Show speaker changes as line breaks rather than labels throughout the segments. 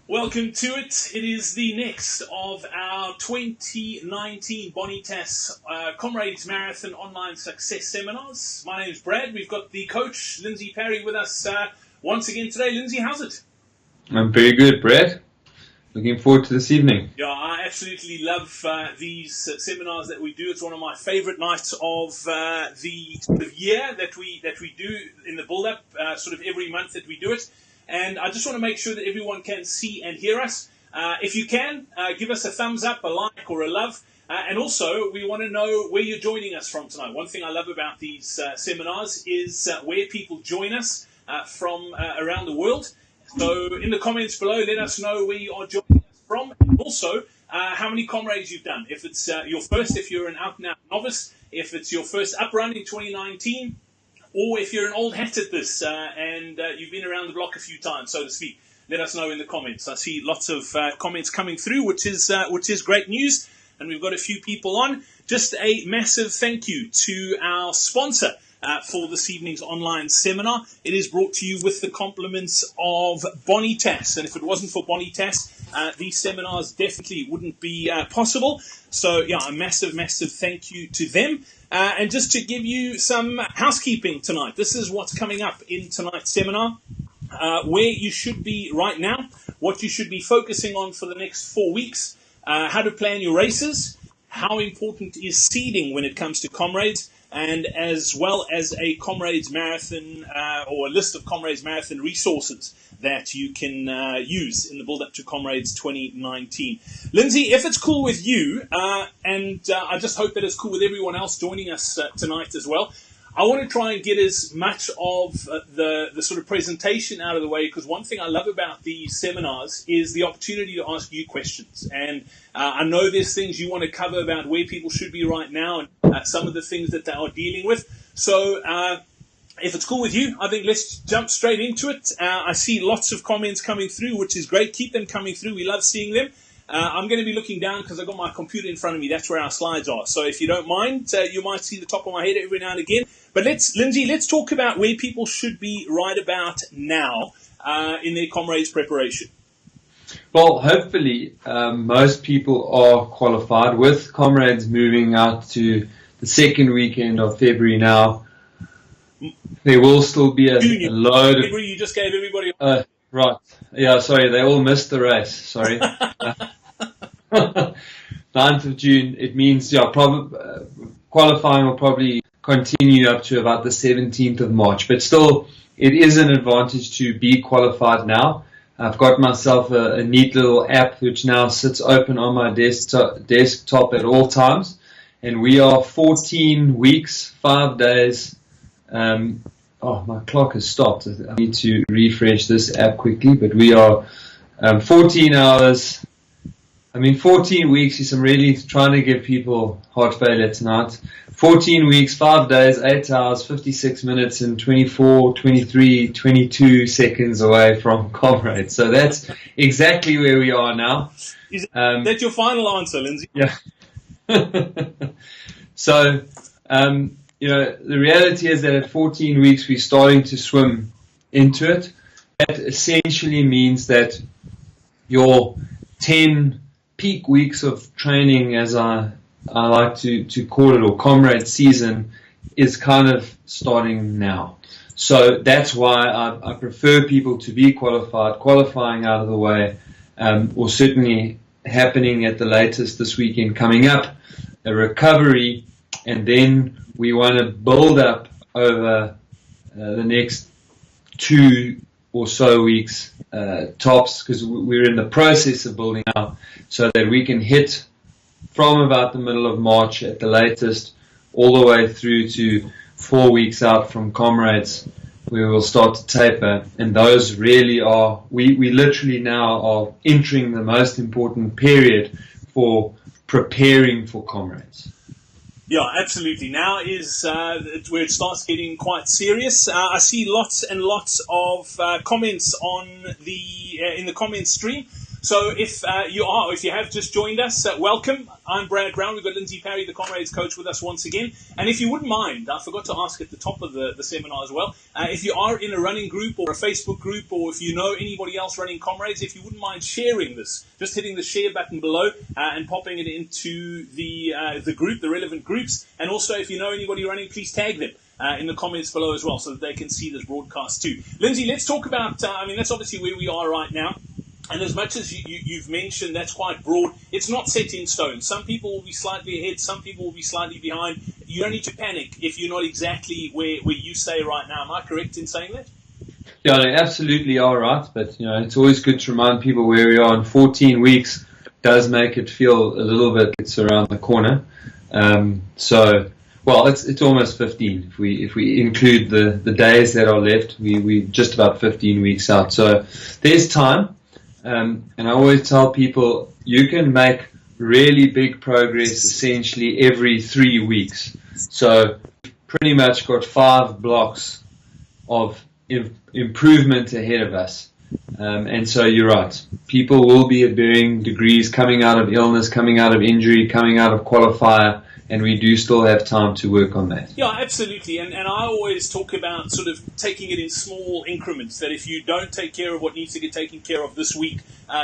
Welcome to it. It is the next of our 2019 Bonitas Comrades Marathon Online Success Seminars. My name is Brad. We've got the coach, Lindsay Parry, with us once again today. Lindsay, how's it?
I'm very good, Brad. Looking forward to this evening.
Yeah, I absolutely love these seminars that we do. It's one of my favorite nights of the sort of year that we do in the build-up, sort of every month that we do it. And I just want to make sure that everyone can see and hear us. If you can, give us a thumbs up, a like, or a love. And also, we want to know where you're joining us from tonight. One thing I love about these seminars is where people join us from around the world. So in the comments below, let us know where you are joining us from. And also, how many comrades you've done. If it's your first, if you're an out-and-out novice, if it's your first up run in 2019, or if you're an old hat at this and you've been around the block a few times, so to speak, let us know in the comments. I see lots of comments coming through, which is great news. And we've got a few people on. Just a massive thank you to our sponsor for this evening's online seminar. It is brought to you with the compliments of Bonitas. And if it wasn't for Bonitas, these seminars definitely wouldn't be possible. So, yeah, a massive, massive thank you to them. And just to give you some housekeeping tonight, this is what's coming up in tonight's seminar, where you should be right now, what you should be focusing on for the next 4 weeks, how to plan your races, how important is seeding when it comes to Comrades, and as well as a Comrades Marathon or a list of Comrades Marathon resources that you can use in the build-up to Comrades 2019. Lindsay, if it's cool with you, and I just hope that it's cool with everyone else joining us tonight as well, I want to try and get as much of the sort of presentation out of the way, because one thing I love about these seminars is the opportunity to ask you questions. And I know there's things you want to cover about where people should be right now and some of the things that they are dealing with. So if it's cool with you, I think let's jump straight into it. I see lots of comments coming through, which is great. Keep them coming through. We love seeing them. I'm going to be looking down because I've got my computer in front of me. That's where our slides are. So if you don't mind, you might see the top of my head every now and again. But Lindsay, let's talk about where people should be right about now in their Comrades preparation.
Well, hopefully most people are qualified with Comrades moving out to the second weekend of February now. There will still be a load of...
February, you just gave everybody...
Right. Yeah, sorry, they all missed the race. Sorry. 9th of June, it means, qualifying will probably continue up to about the 17th of March. But still, it is an advantage to be qualified now. I've got myself a neat little app which now sits open on my desktop at all times. And we are 14 weeks, 5 days. My clock has stopped. I need to refresh this app quickly. But we are 14 hours. 14 weeks. I'm really trying to give people heart failure tonight. 14 weeks, 5 days, 8 hours, 56 minutes, and 24, 23, 22 seconds away from Comrades. So that's exactly where we are now.
Is that your final answer, Lindsay?
Yeah. So, the reality is that at 14 weeks, we're starting to swim into it. That essentially means that your 10 peak weeks of training, as I like to call it, or Comrade season, is kind of starting now. So that's why I prefer people to be qualifying out of the way, or certainly happening at the latest this weekend coming up, a recovery, and then we want to build up over the next 2 or so weeks tops, because we're in the process of building out, so that we can hit from about the middle of March at the latest, all the way through to 4 weeks out from Comrades, where we'll start to taper. And those really are, we literally now are entering the most important period for preparing for Comrades.
Yeah, absolutely. Now is where it starts getting quite serious. I see lots and lots of comments on in the comments stream. So if if you have just joined us, welcome. I'm Brad Brown. We've got Lindsay Parry, the Comrades coach, with us once again. And if you wouldn't mind, I forgot to ask at the top of the seminar as well, if you are in a running group or a Facebook group, or if you know anybody else running Comrades, if you wouldn't mind sharing this, just hitting the share button below and popping it into the group, the relevant groups. And also, if you know anybody running, please tag them in the comments below as well, so that they can see this broadcast too. Lindsay, let's talk about, that's obviously where we are right now. And as much as you've mentioned, that's quite broad. It's not set in stone. Some people will be slightly ahead. Some people will be slightly behind. You don't need to panic if you're not exactly where you say right now. Am I correct in saying that?
Yeah, they absolutely are right. But, it's always good to remind people where we are. And 14 weeks does make it feel a little bit it's around the corner. Well, it's almost 15. If we include the days that are left, we're just about 15 weeks out. So there's time. And I always tell people you can make really big progress essentially every 3 weeks. So pretty much got 5 blocks of improvement ahead of us. And so you're right. People will be at varying degrees, coming out of illness, coming out of injury, coming out of qualifier. And we do still have time to work on that.
Yeah, absolutely. And I always talk about sort of taking it in small increments, that if you don't take care of what needs to get taken care of this week,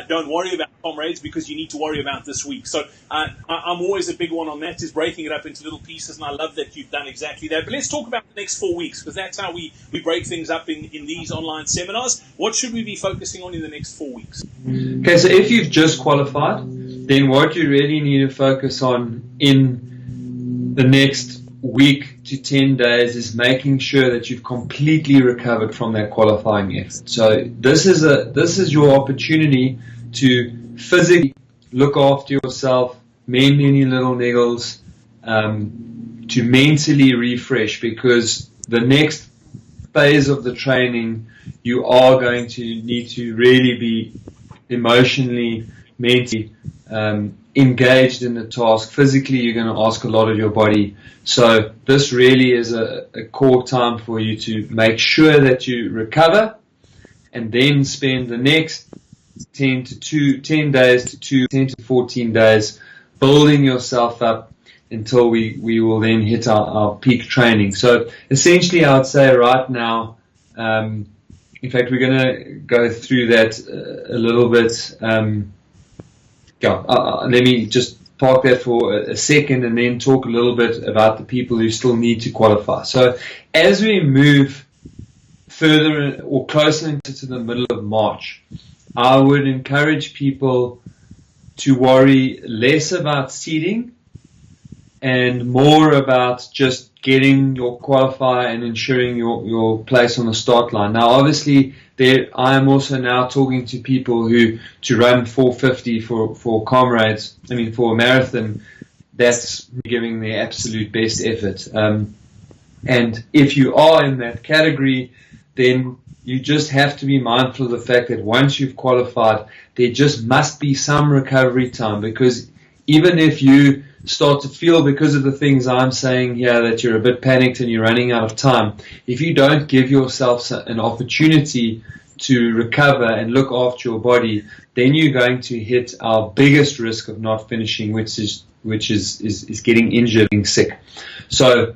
don't worry about Comrades, because you need to worry about this week. So I'm always a big one on that, is breaking it up into little pieces, and I love that you've done exactly that. But let's talk about the next 4 weeks, because that's how we break things up in these online seminars. What should we be focusing on in the next 4 weeks?
Okay, so if you've just qualified, then what you really need to focus on in the next week to 10 days is making sure that you've completely recovered from that qualifying effort. So this is your opportunity to physically look after yourself, mend any little niggles, to mentally refresh, because the next phase of the training you are going to need to really be emotionally, mentally engaged in the task. Physically, you're going to ask a lot of your body. So this really is a core time for you to make sure that you recover, and then spend the next 10 days to 10 to 14 days building yourself up until we will then hit our peak training. So essentially, I would say right now, in fact, we're going to go through that a little bit. Let me just park that for a second and then talk a little bit about the people who still need to qualify. So as we move further or closer into the middle of March, I would encourage people to worry less about seeding and more about just getting your qualifier and ensuring your place on the start line. Now, obviously, I am also now talking to people who to run 450 for Comrades. For a marathon, that's giving the absolute best effort. And if you are in that category, then you just have to be mindful of the fact that once you've qualified, there just must be some recovery time, because even if you start to feel, because of the things I'm saying here, that you're a bit panicked and you're running out of time, if you don't give yourself an opportunity to recover and look after your body, then you're going to hit our biggest risk of not finishing, which is getting injured, being sick. So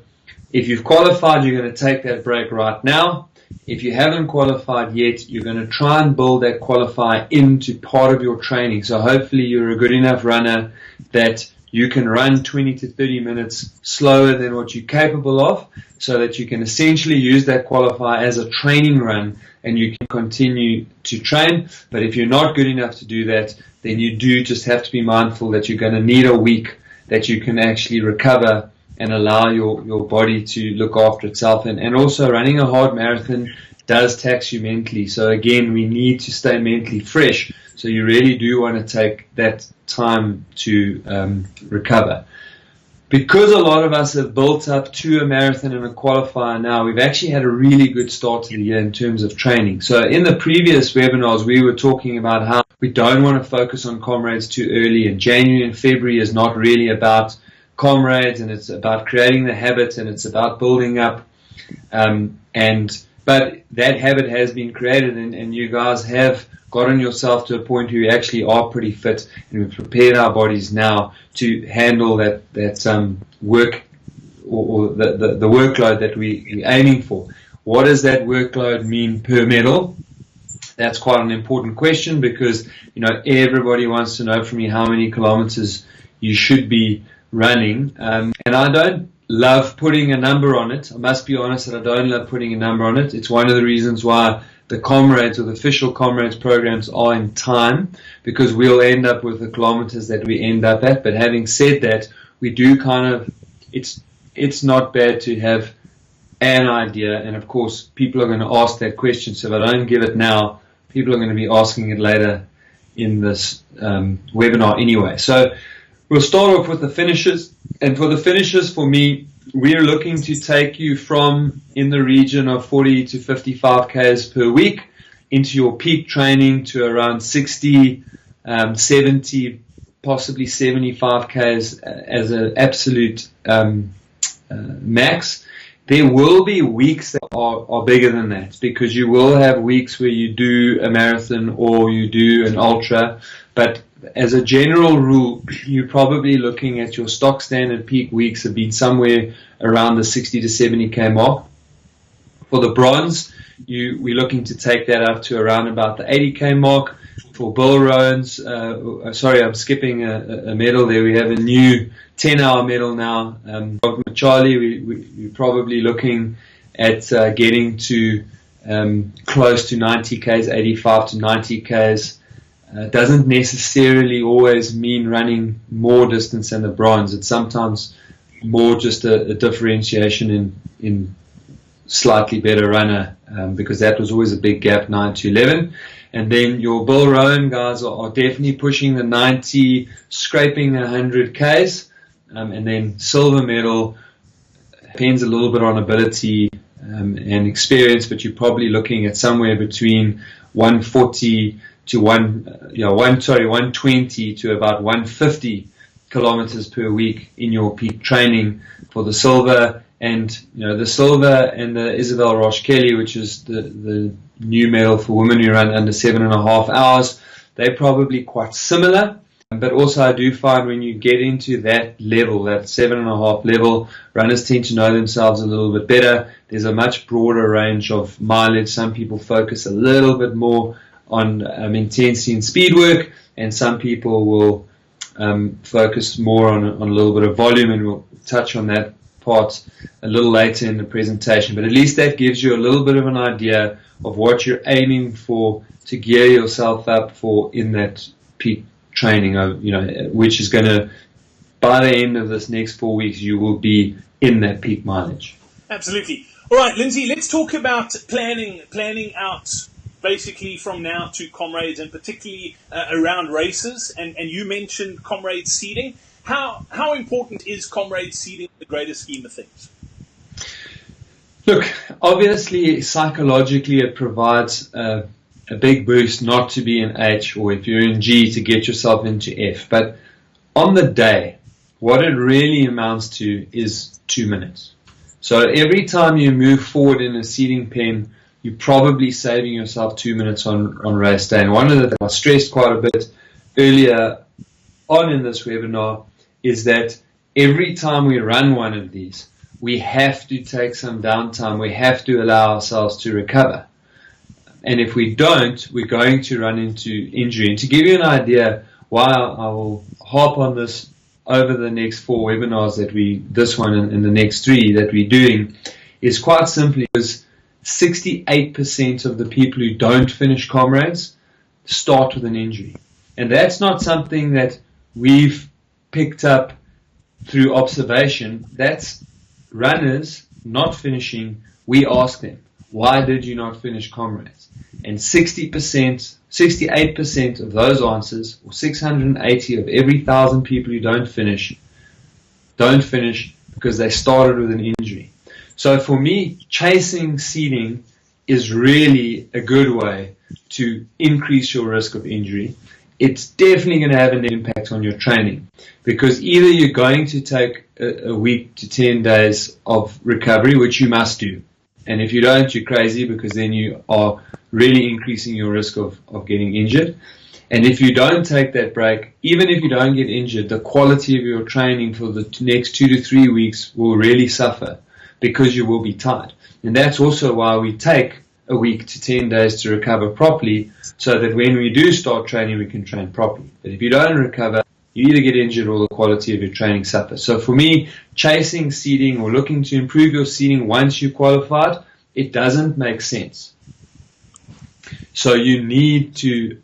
if you've qualified, you're going to take that break right now. If you haven't qualified yet, you're going to try and build that qualifier into part of your training. So hopefully you're a good enough runner that you can run 20 to 30 minutes slower than what you're capable of, so that you can essentially use that qualifier as a training run and you can continue to train. But if you're not good enough to do that, then you do just have to be mindful that you're going to need a week that you can actually recover and allow your body to look after itself. And also, running a hard marathon does tax you mentally. So again, we need to stay mentally fresh. So you really do want to take that time to recover. Because a lot of us have built up to a marathon and a qualifier now, we've actually had a really good start to the year in terms of training. So in the previous webinars, we were talking about how we don't want to focus on Comrades too early, and January and February is not really about Comrades, and it's about creating the habit, and it's about building up. And But that habit has been created, and you guys have gotten yourself to a point where you actually are pretty fit, and we've prepared our bodies now to handle that work or the workload that we're aiming for. What does that workload mean per medal? That's quite an important question, because everybody wants to know from you how many kilometers you should be running, and I don't love putting a number on it. I must be honest that I don't love putting a number on it. It's one of the reasons why the Comrades or the official Comrades programs are in time, because we'll end up with the kilometers that we end up at. But having said that, we do it's not bad to have an idea, and of course people are going to ask that question, so if I don't give it now, people are going to be asking it later in this webinar anyway. So we'll start off with the finishes, and for the finishes, for me, we're looking to take you from in the region of 40 to 55 Ks per week into your peak training to around 60, 70, possibly 75 Ks as an absolute max. There will be weeks that are bigger than that, because you will have weeks where you do a marathon or you do an ultra, but as a general rule, you're probably looking at your stock standard peak weeks have been somewhere around the 60 to 70K mark. For the bronze, we're looking to take that up to around about the 80K mark. For Bill Rowan's, sorry, I'm skipping a medal there. We have a new 10-hour medal now. Charlie, we're probably looking at getting to close to 90Ks, 85 to 90Ks. Doesn't necessarily always mean running more distance than the bronze. It's sometimes more just a differentiation in slightly better runner, because that was always a big gap, 9 to 11. And then your Bill Rowan guys are definitely pushing the 90, scraping 100 Ks. And then silver medal depends a little bit on ability and experience, but you're probably looking at somewhere between 140 to 120 to about 150 kilometers per week in your peak training for the silver. And the silver and the Isabel Roche Kelly, which is the new medal for women who run under 7.5 hours, they're probably quite similar. But also I do find when you get into that level, that 7.5 level, runners tend to know themselves a little bit better. There's a much broader range of mileage. Some people focus a little bit more on intensity and speed work, and some people will focus more on a little bit of volume, and we'll touch on that part a little later in the presentation. But at least that gives you a little bit of an idea of what you're aiming for to gear yourself up for in that peak training, which is going to, by the end of this next 4 weeks, you will be in that peak mileage.
Absolutely. All right, Lindsay, let's talk about planning out basically from now to Comrades, and particularly around races. And you mentioned Comrades seeding. How important is Comrades seeding in the greater scheme of things?
Look, obviously, psychologically, it provides a big boost not to be in H, or if you're in G, to get yourself into F. But on the day, what it really amounts to is 2 minutes. So every time you move forward in a seeding pen, you're probably saving yourself 2 minutes on race day. And one of the things I stressed quite a bit earlier on in this webinar is that every time we run one of these, we have to take some downtime. We have to allow ourselves to recover. And if we don't, we're going to run into injury. And to give you an idea why I will harp on this over the next 4 webinars this one and the next 3 that we're doing, is quite simply because 68% of the people who don't finish Comrades start with an injury. And that's not something that we've picked up through observation. That's runners not finishing. We ask them, why did you not finish Comrades? And 68% of those answers, or 680 of every 1,000 people who don't finish because they started with an injury. So for me, chasing seeding is really a good way to increase your risk of injury. It's definitely going to have an impact on your training, because either you're going to take a week to 10 days of recovery, which you must do. And if you don't, you're crazy, because then you are really increasing your risk of getting injured. And if you don't take that break, even if you don't get injured, the quality of your training for the next 2 to 3 weeks will really suffer, because you will be tired. And that's also why we take a week to 10 days to recover properly, so that when we do start training, we can train properly. But if you don't recover, you either get injured or the quality of your training suffers. So for me, chasing seeding or looking to improve your seeding once you qualified, it doesn't make sense. So you need to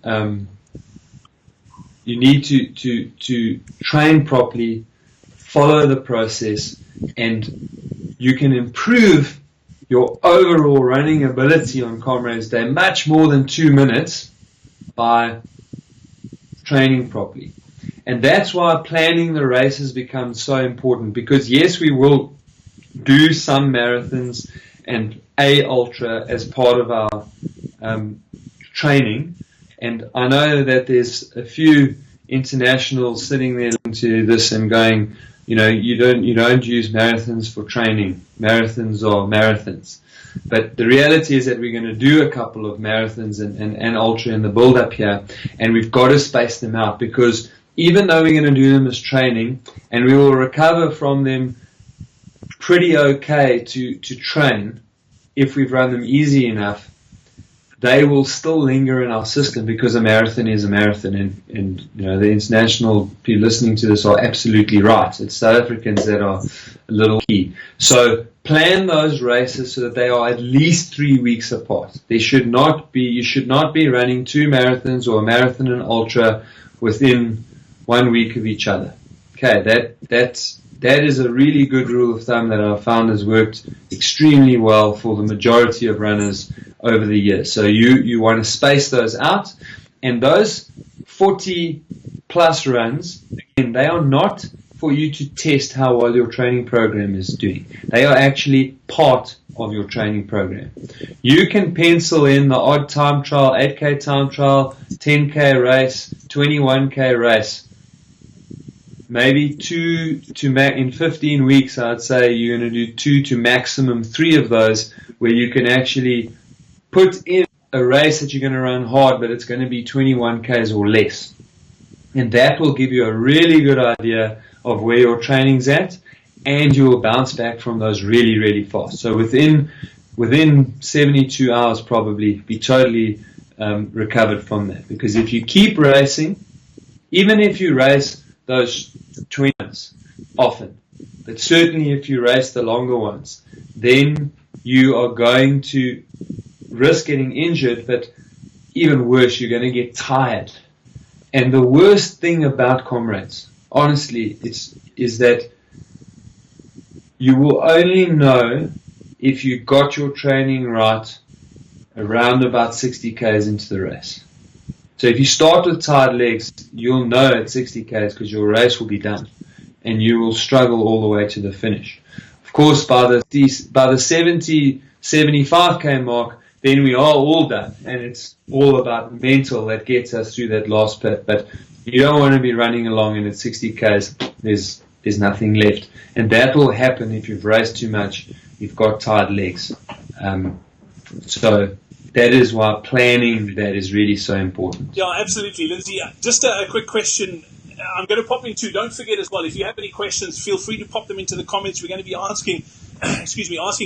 train properly, follow the process, and you can improve your overall running ability on Comrades Day much more than 2 minutes by training properly. And that's why planning the races becomes so important, because yes, we will do some marathons and a ultra as part of our training. And I know that there's a few internationals sitting there listening to this and going, you don't use marathons for training. Marathons are marathons. But the reality is that we're going to do a couple of marathons and ultra in the build-up here, and we've got to space them out, because even though we're going to do them as training, and we will recover from them pretty okay to train, if we've run them easy enough, they will still linger in our system, because a marathon is a marathon. And the international people listening to this are absolutely right. It's South Africans that are a little key. So plan those races so that they are at least 3 weeks apart. You should not be running 2 marathons or a marathon and ultra within 1 week of each other. Okay, that is a really good rule of thumb that I've found has worked extremely well for the majority of runners over the years. So you want to space those out, and those 40 plus runs, again, they are not for you to test how well your training program is doing. They are actually part of your training program. You can pencil in the odd time trial, 8K time trial, 10K race, 21K race. Maybe in 15 weeks, I'd say you're going to do 2 to maximum 3 of those, where you can actually put in a race that you're going to run hard, but it's going to be 21Ks or less. And that will give you a really good idea of where your training's at, and you will bounce back from those really, really fast. So within 72 hours, probably be totally recovered from that. Because if you keep racing, even if you race those 20 minutes often, but certainly if you race the longer ones, then you are going to risk getting injured, but even worse, you're going to get tired. And the worst thing about Comrades, honestly, is that you will only know if you got your training right around about 60 Ks into the race. So if you start with tired legs, you'll know at 60 Ks, because your race will be done, and you will struggle all the way to the finish. Of course, by the 70, 75K mark, then we are all done, and it's all about mental that gets us through that last bit. But you don't want to be running along, and at 60 Ks, there's nothing left. And that will happen if you've raced too much, you've got tired legs. So that is why planning that is really so important.
Yeah, absolutely. Lindsay, just a quick question. I'm going to pop into, don't forget as well, if you have any questions, feel free to pop them into the comments. We're going to be asking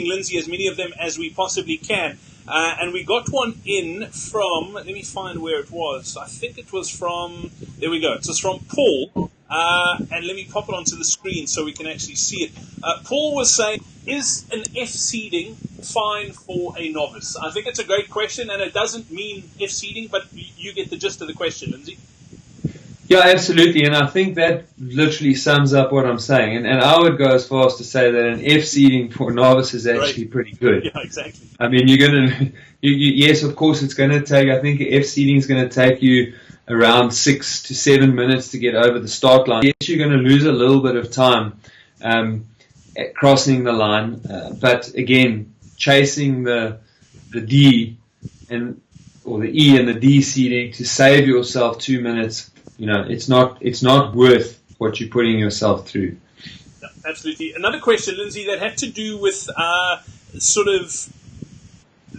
Lindsay as many of them as we possibly can. And we got one in from, let me find where it was. I think it was from, there we go. It was from Paul. And let me pop it onto the screen so we can actually see it. Paul was saying, is an F seeding fine for a novice? I think it's a great question, and it doesn't mean F seeding, but you get the gist of the question, Lindsay.
Yeah, absolutely, and I think that literally sums up what I'm saying. And I would go as far as to say that an F seeding for novice is actually pretty good.
Yeah, exactly.
I mean, you're gonna, yes, of course, it's going to take. I think F seeding is going to take you around 6 to 7 minutes to get over the start line. Yes, you're going to lose a little bit of time at crossing the line, but again, chasing the D or the E and the D seeding to save yourself 2 minutes. It's not worth what you're putting yourself through.
Absolutely. Another question, Lindsay, that had to do with sort of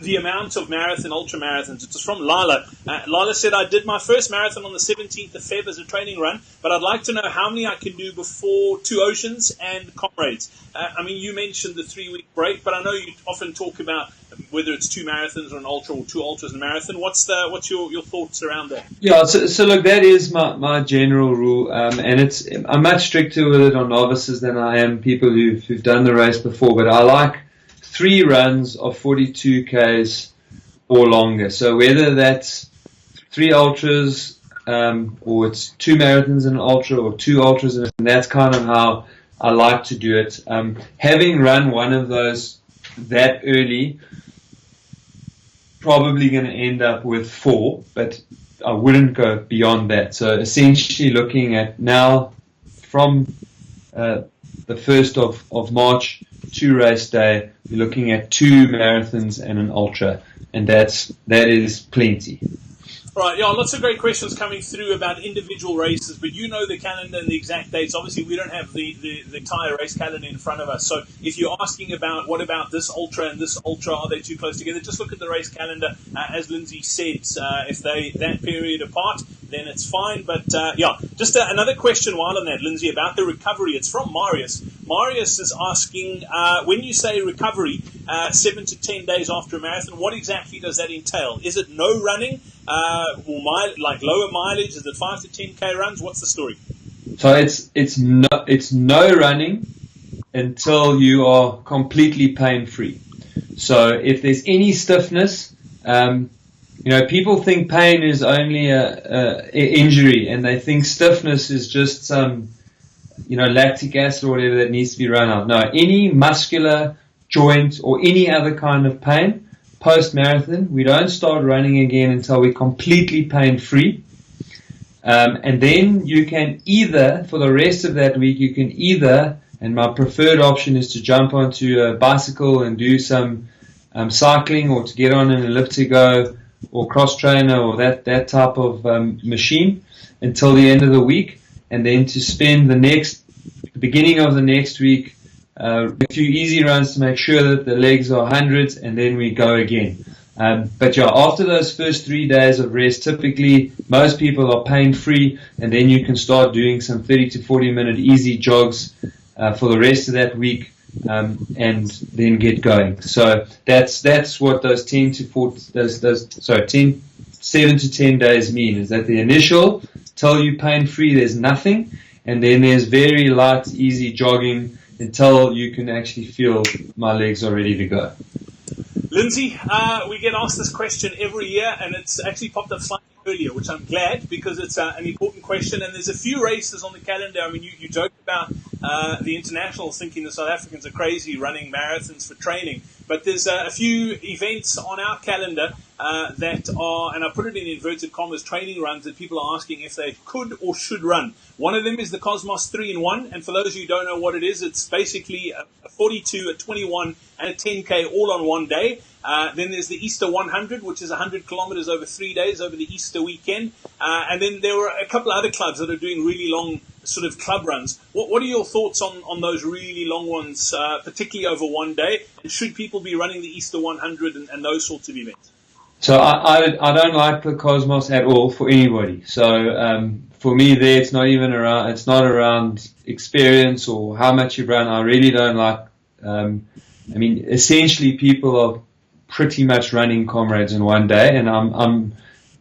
the amount of marathon, ultra marathons. It was from Lila. Lila said, I did my first marathon on the 17th of Feb as a training run, but I'd like to know how many I can do before Two Oceans and Comrades. I mean, you mentioned the 3-week break, but I know you often talk about whether it's 2 marathons or an ultra or 2 ultras and a marathon. What's your thoughts around that?
Yeah, so look, that is my general rule, and I'm much stricter with it on novices than I am people who've done the race before, but I like 3 runs of 42 Ks or longer. So whether that's 3 ultras, or it's 2 marathons and an ultra, or 2 ultras, and that's kind of how I like to do it. Having run one of those that early, probably going to end up with 4, but I wouldn't go beyond that. So essentially looking at now from the 1st of March to race day, we're looking at 2 marathons and an ultra, and that is plenty.
Right, yeah, lots of great questions coming through about individual races, but you know the calendar and the exact dates. Obviously, we don't have the entire race calendar in front of us. So if you're asking about what about this ultra and this ultra, are they too close together? Just look at the race calendar. As Lindsay said, if they that period apart, then it's fine. But yeah, just another question while on that, Lindsay, about the recovery. It's from Marius. Marius is asking, when you say recovery, 7 to 10 days after a marathon, what exactly does that entail? Is it no running? Or like lower mileage? Is it 5 to 10k runs? What's the story?
So it's no running until you are completely pain free. So if there's any stiffness, people think pain is only a injury, and they think stiffness is just some lactic acid or whatever that needs to be run out. No, any muscular joint or any other kind of pain, post-marathon, we don't start running again until we're completely pain-free. And then you can either, for the rest of that week, and my preferred option is to jump onto a bicycle and do some cycling, or to get on an elliptigo or cross-trainer or that type of machine until the end of the week, and then to spend the beginning of the next week a few easy runs to make sure that the legs are hundreds, and then we go again. But yeah, after those first 3 days of rest, typically most people are pain-free, and then you can start doing some 30 to 40 minute easy jogs for the rest of that week, and then get going. So that's what those 7 to 10 days mean, is that the initial till you pain-free, there's nothing, and then there's very light, easy jogging until you can actually feel my legs are ready to go.
Lindsay, we get asked this question every year, and it's actually popped up slightly earlier, which I'm glad, because it's an important question, and there's a few races on the calendar. I mean, you joked about the internationals thinking the South Africans are crazy running marathons for training, but there's a few events on our calendar that are, and I put it in inverted commas, training runs that people are asking if they could or should run. One of them is the Cosmos 3-in-1, and for those of you who don't know what it is, it's basically a 42, a 21, and a 10K all on one day. Then there's the Easter 100, which is 100 kilometers over 3 days over the Easter weekend. And then there were a couple of other clubs that are doing really long sort of club runs. What are your thoughts on those really long ones, particularly over one day? And should people be running the Easter 100 and those sorts of events?
So I don't like the Cosmos at all for anybody. So for me, there it's not even around. It's not around experience or how much you run. I really don't like. Essentially, people are pretty much running Comrades in one day, and I'm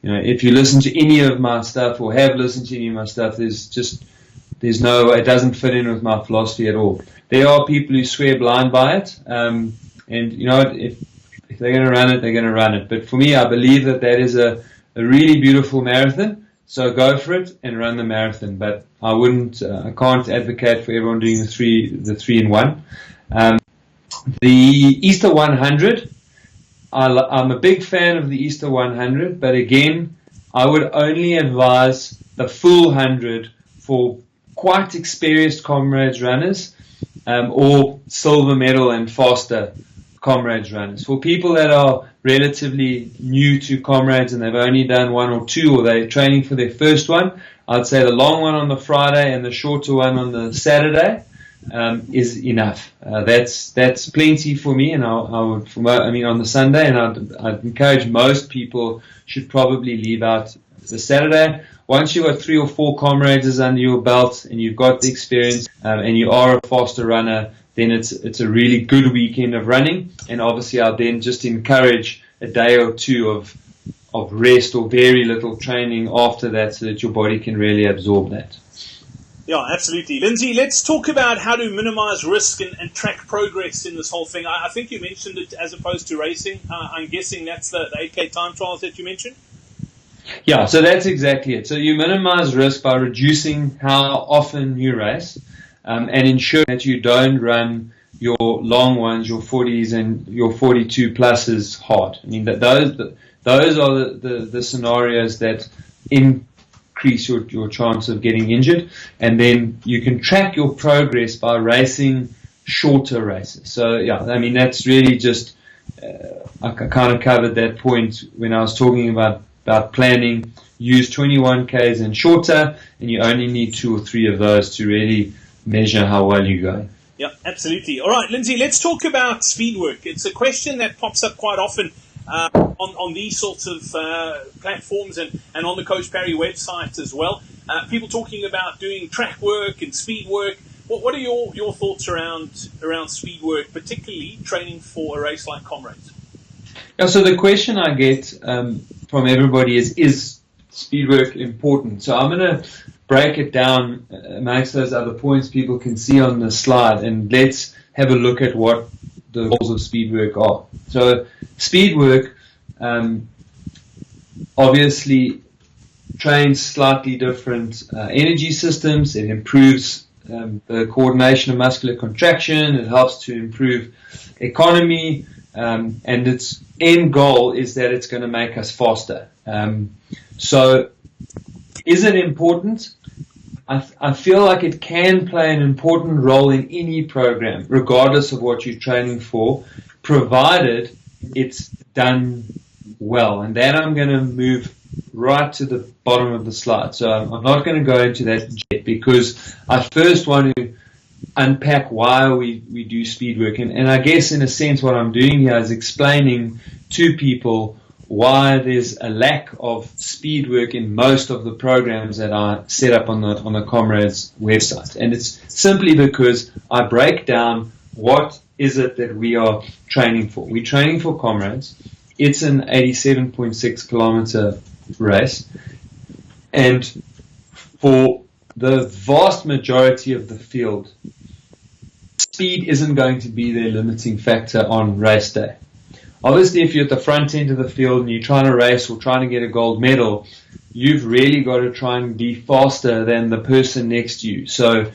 if you listen to any of my stuff or have listened to any of my stuff, there's no, it doesn't fit in with my philosophy at all. There are people who swear blind by it, and if they're going to run it, they're going to run it. But for me, I believe that is a really beautiful marathon. So go for it and run the marathon. But I can't advocate for everyone doing the 3-in-1. The Easter 100, I'm a big fan of the Easter 100, but again, I would only advise the full 100 for quite experienced Comrades runners, or silver medal and faster Comrades runners. For people that are relatively new to Comrades and they've only done one or two, or they're training for their first one, I'd say the long one on the Friday and the shorter one on the Saturday. is enough. That's plenty for me, and I would promote. I mean, on the Sunday, and I'd encourage most people should probably leave out the Saturday. Once you've got 3 or 4 comrades under your belt, and you've got the experience, and you are a faster runner, then it's a really good weekend of running. And obviously, I'll then just encourage a day or two of rest or very little training after that, so that your body can really absorb that.
Yeah, absolutely. Lindsay, let's talk about how to minimize risk and track progress in this whole thing. I think you mentioned it as opposed to racing. I'm guessing that's the 8K time trials that you mentioned?
Yeah, so that's exactly it. So you minimize risk by reducing how often you race, and ensure that you don't run your long ones, your 40s and your 42 pluses hard. I mean, those are the scenarios that increase your chance of getting injured, and then you can track your progress by racing shorter races. So yeah, I mean, that's really just I kind of covered that point when I was talking about planning. Use 21Ks and shorter, and you only need 2 or 3 of those to really measure how well you're going.
Yeah, absolutely. All right, Lindsay, let's talk about speed work. It's a question that pops up quite often on these sorts of platforms and on the Coach Parry website as well. People talking about doing track work and speed work. What are your thoughts around speed work, particularly training for a race like Comrades?
Yeah, so the question I get from everybody is speed work important? So I'm going to break it down amongst those other points people can see on the slide, and let's have a look at what the goals of speed work are. So speed work obviously trains slightly different energy systems. It improves the coordination of muscular contraction. It helps to improve economy, and its end goal is that it's going to make us faster. So is it important? I feel like it can play an important role in any program, regardless of what you're training for, provided it's done well. And then I'm going to move right to the bottom of the slide. So I'm not going to go into that yet, because I first want to unpack why we do speed work. And I guess in a sense what I'm doing here is explaining to people why there's a lack of speed work in most of the programs that I set up on the Comrades website. And it's simply because I break down what is it that we are training for. We're training for Comrades. It's an 87.6 kilometer race. And for the vast majority of the field, speed isn't going to be their limiting factor on race day. Obviously, if you're at the front end of the field and you're trying to race or trying to get a gold medal, you've really got to try and be faster than the person next to you. So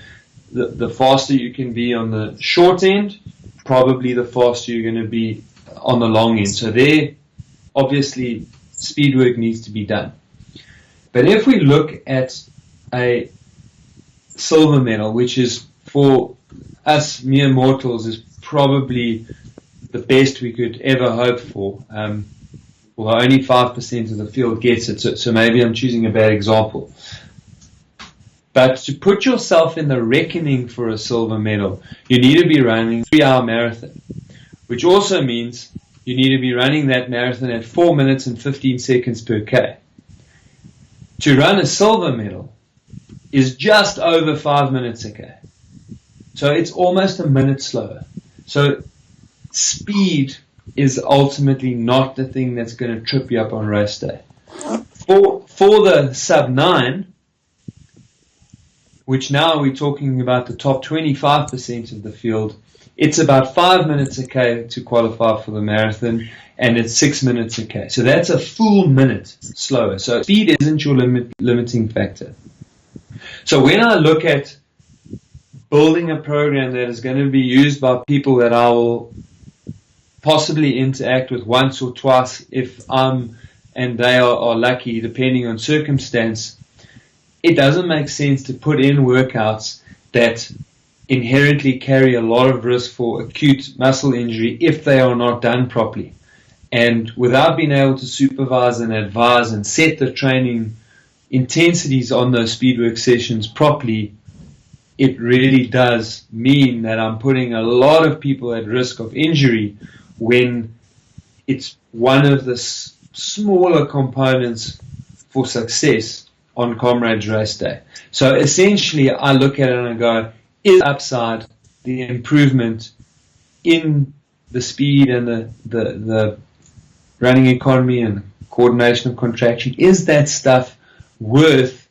the faster you can be on the short end, probably the faster you're going to be on the long end. So there, obviously, speed work needs to be done. But if we look at a silver medal, which is for us mere mortals is probably the best we could ever hope for. Although only 5% of the field gets it, so maybe I'm choosing a bad example. But to put yourself in the reckoning for a silver medal, you need to be running a 3-hour marathon, which also means you need to be running that marathon at 4 minutes and 15 seconds per K. To run a silver medal is just over 5 minutes a K. So it's almost a minute slower. So speed is ultimately not the thing that's going to trip you up on race day. For the sub 9, which now we're talking about the top 25% of the field, it's about 5 minutes a K to qualify for the marathon, and it's 6 minutes a K. So that's a full minute slower. So speed isn't your limiting factor. So when I look at building a program that is going to be used by people that I will possibly interact with once or twice if I'm and they are lucky, depending on circumstance, it doesn't make sense to put in workouts that inherently carry a lot of risk for acute muscle injury if they are not done properly. And without being able to supervise and advise and set the training intensities on those speedwork sessions properly, it really does mean that I'm putting a lot of people at risk of injury when it's one of the smaller components for success on Comrades Race Day. So essentially, I look at it and I go, is upside the improvement in the speed and the running economy and coordination of contraction, is that stuff worth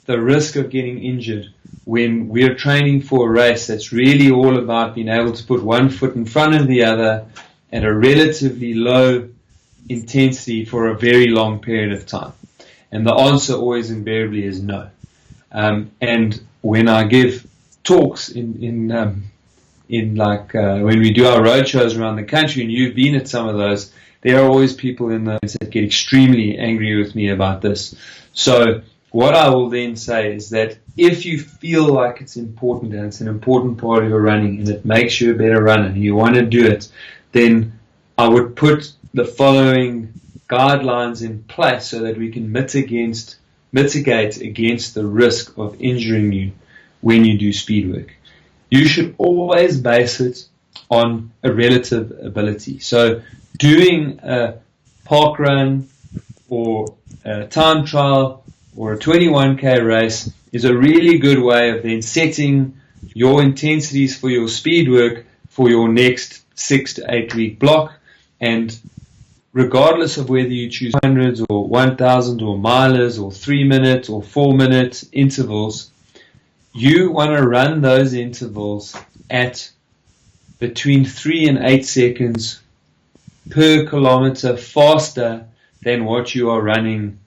the risk of getting injured when we're training for a race that's really all about being able to put one foot in front of the other at a relatively low intensity for a very long period of time? And the answer always invariably is no. And when I give talks in when we do our road shows around the country, and you've been at some of those, there are always people in those that get extremely angry with me about this. So what I will then say is that if you feel like it's important and it's an important part of your running and it makes you a better runner and you want to do it, then I would put the following guidelines in place so that we can mitigate against the risk of injuring you when you do speed work. You should always base it on a relative ability. So doing a park run or a time trial or a 21k race is a really good way of then setting your intensities for your speed work for your next 6 to 8 week block. And regardless of whether you choose 100s or 1000 or milers or 3 minute or 4 minute intervals, you want to run those intervals at between 3 and 8 seconds per kilometer faster than what you are running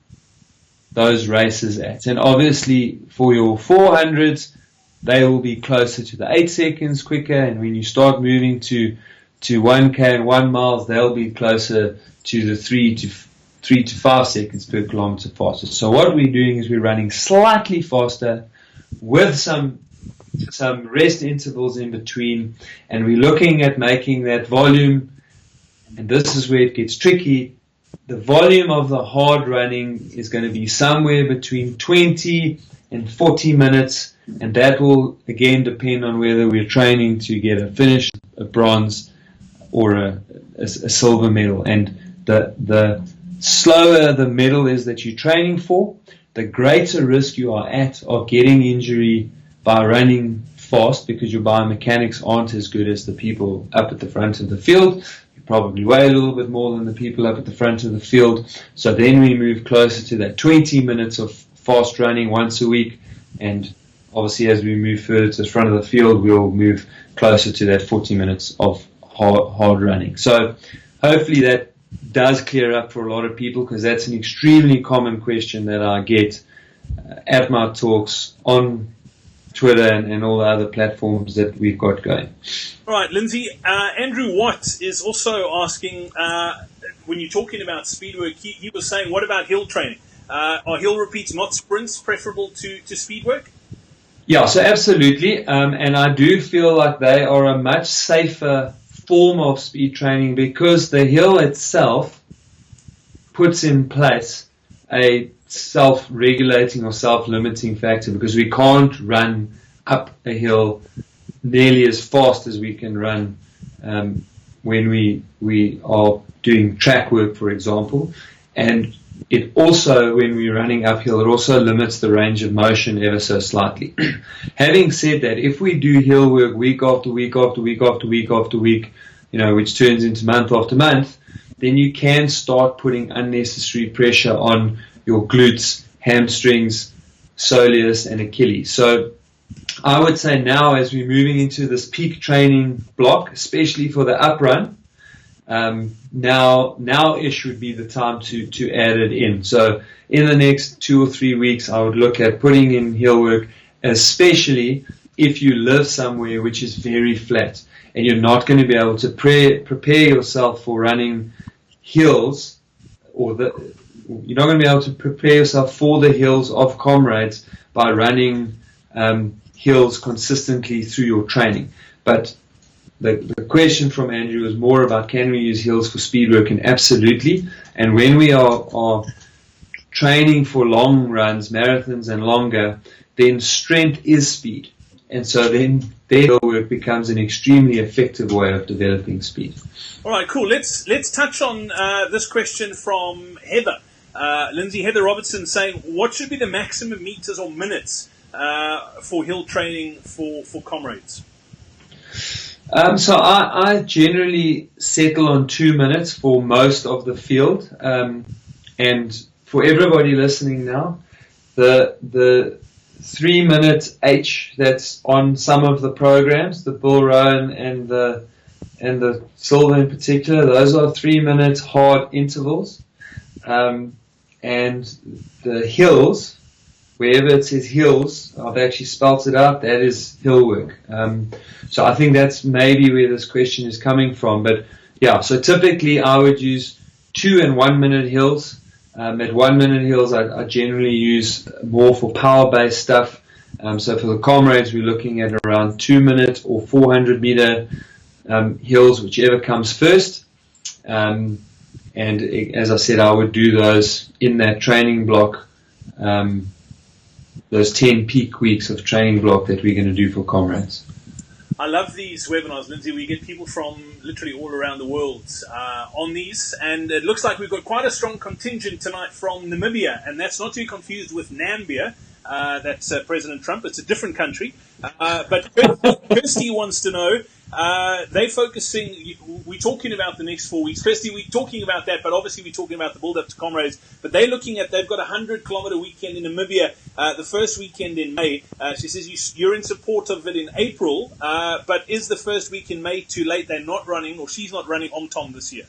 those races at. And obviously for your 400s, they will be closer to the 8 seconds quicker, and when you start moving to 1k and 1 miles, they'll be closer to the 3 to 5 seconds per kilometer faster. So what we're doing is we're running slightly faster with some rest intervals in between, and we're looking at making that volume, and this is where it gets tricky. The volume of the hard running is going to be somewhere between 20 and 40 minutes, and that will again depend on whether we're training to get a finish, a bronze, or a silver medal. And the slower the medal is that you're training for, the greater risk you are at of getting injury by running fast, because your biomechanics aren't as good as the people up at the front of the field. You probably weigh a little bit more than the people up at the front of the field. So then we move closer to that 20 minutes of fast running once a week, and obviously as we move further to the front of the field, we'll move closer to that 40 minutes of hard running. So hopefully that does clear up for a lot of people, because that's an extremely common question that I get at my talks on Twitter and all the other platforms that we've got going.
All right, Lindsay. Andrew Watt is also asking, when you're talking about speed work, he was saying, what about hill training? Are hill repeats, not sprints, preferable to speed work?
Yeah, so absolutely. And I do feel like they are a much safer form of speed training, because the hill itself puts in place a self-regulating or self-limiting factor, because we can't run up a hill nearly as fast as we can run when we are doing track work, for example. And it also, when we're running uphill, it also limits the range of motion ever so slightly. Having said that, if we do hill work week after week after week after week after week, which turns into month after month, then you can start putting unnecessary pressure on your glutes, hamstrings, soleus, and Achilles. So I would say now, as we're moving into this peak training block, especially for the up run, now-ish would be the time to add it in. So in the next 2 or 3 weeks, I would look at putting in hill work, especially if you live somewhere which is very flat and you're not going to be able to prepare yourself for running hills, or you're not going to be able to prepare yourself for the hills of Comrades by running hills consistently through your training. But the question from Andrew is more about, can we use hills for speed work? And absolutely. And when we are training for long runs, marathons and longer, then strength is speed. and so then their hill work becomes an extremely effective way of developing speed.
All right, cool. Let's touch on this question from Heather. Heather Robertson saying, what should be the maximum meters or minutes for hill training for comrades?
So I generally settle on 2 minutes for most of the field. And for everybody listening now, the 3 minute H that's on some of the programs, the Bull Rowan and the Silver in particular, those are 3 minute hard intervals. And the hills, wherever it says hills, I've actually spelt it out, that is hill work. So I think that's maybe where this question is coming from. But yeah, so typically I would use 2 and 1 minute hills. At 1 minute hills, I generally use more for power-based stuff. So for the comrades, we're looking at around 2 minute or 400 meter hills, whichever comes first. And as I said, I would do those in that training block, those 10 peak weeks of training block that we're going to do for comrades.
I love these webinars, Lindsay. We get people from literally all around the world on these, and it looks like we've got quite a strong contingent tonight from Namibia, and that's not to be confused with Nambia. That's President Trump. It's a different country. But Kirsty wants to know, they're focusing, we're talking about the next 4 weeks. Kirsty, we're talking about that, but obviously we're talking about the build-up to Comrades. But they've got a 100-kilometer weekend in Namibia, the first weekend in May. She says you're in support of it in April, but is the first week in May too late? They're not running, or she's not running Om-Tom this year.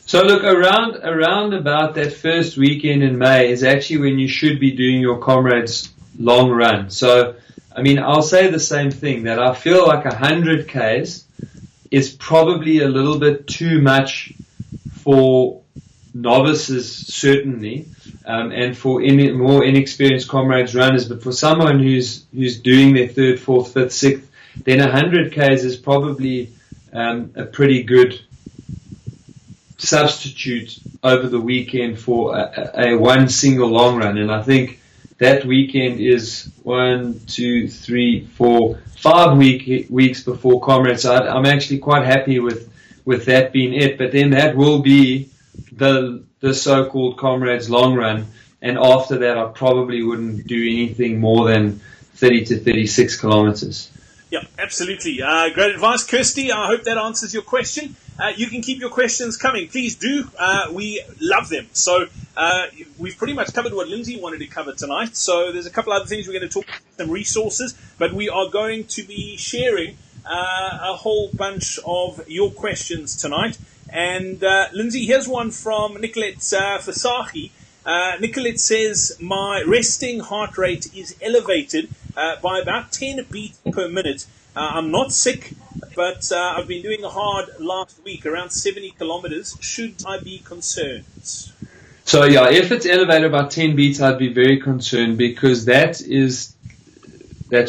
So look, around about that first weekend in May is actually when you should be doing your Comrades long run. So, I mean, I'll say the same thing, that I feel like 100 Ks is probably a little bit too much for novices, certainly, and for more inexperienced Comrades runners. But for someone who's doing their 3rd, 4th, 5th, 6th, then 100 Ks is probably a pretty good substitute over the weekend for a one single long run. And I think that weekend is 1, 2, 3, 4, 5 weeks before Comrades. So I'm actually quite happy with that being it. But then that will be the so-called Comrades long run. And after that, I probably wouldn't do anything more than 30 to 36 kilometers.
Yeah, absolutely. Great advice, Kirsty. I hope that answers your question. You can keep your questions coming. Please do. We love them. So we've pretty much covered what Lindsay wanted to cover tonight. So there's a couple other things we're going to talk about, some resources, but we are going to be sharing a whole bunch of your questions tonight. And Lindsay, here's one from Nicolette Fasahi. Nicolette says, my resting heart rate is elevated by about 10 beats per minute. I'm not sick, but I've been doing hard last week, around 70 kilometers. Should I be concerned?
So yeah, if it's elevated by 10 beats, I'd be very concerned, because that's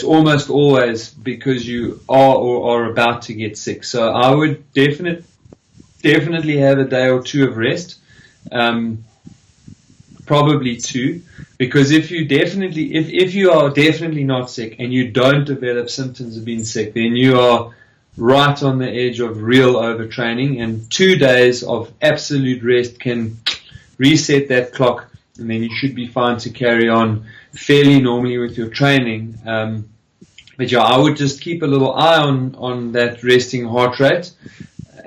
almost always because you are or are about to get sick. So I would definitely have a day or two of rest. Probably 2, because if you are definitely not sick and you don't develop symptoms of being sick, then you are right on the edge of real overtraining, and 2 days of absolute rest can reset that clock, and then you should be fine to carry on fairly normally with your training. But yeah, I would just keep a little eye on that resting heart rate.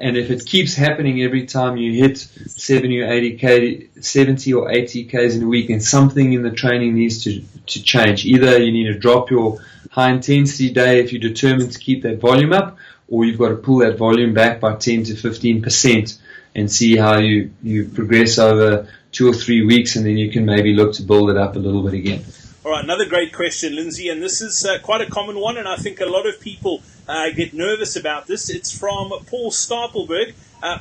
And if it keeps happening every time you hit 70 or 80 Ks in a week, then something in the training needs to change. Either you need to drop your high intensity day if you're determined to keep that volume up, or you've got to pull that volume back by 10 to 15% and see how you progress over 2 or 3 weeks, and then you can maybe look to build it up a little bit again.
All right, another great question, Lindsay, and this is quite a common one, and I think a lot of people get nervous about this. It's from Paul Stapelberg.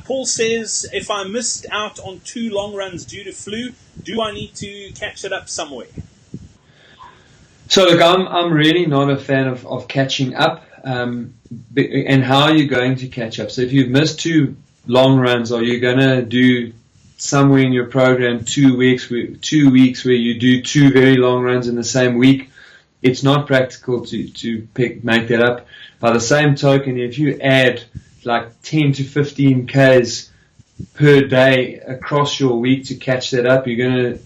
Paul says, if I missed out on 2 long runs due to flu, do I need to catch it up somewhere?
So look, I'm really not a fan of catching up, and how are you going to catch up? So if you've missed 2 long runs, are you going to do somewhere in your program 2 weeks where you do 2 very long runs in the same week? it's not practical to make that up. By the same token, if you add like 10 to 15 Ks per day across your week to catch that up, you're gonna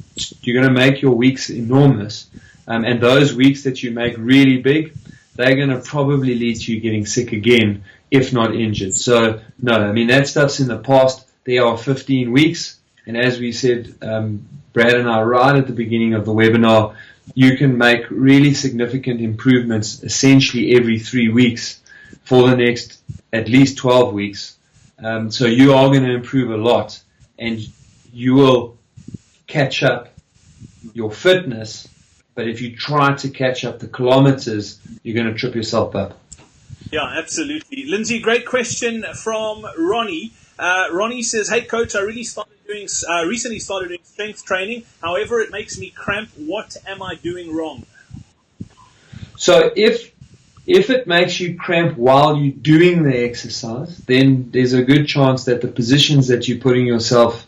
make your weeks enormous. And those weeks that you make really big, they're gonna probably lead to you getting sick again, if not injured. So no, I mean, that stuff's in the past. There are 15 weeks, and as we said, Brad and I right at the beginning of the webinar, you can make really significant improvements essentially every 3 weeks for the next at least 12 weeks. So you are going to improve a lot, and you will catch up your fitness, but if you try to catch up the kilometers, you're going to trip yourself up.
Yeah, absolutely. Lindsay, great question from Ronnie. Ronnie says, hey coach, I recently started doing strength training. However, it makes me cramp. What am I doing wrong?
So if it makes you cramp while you're doing the exercise, then there's a good chance that the positions that you're putting yourself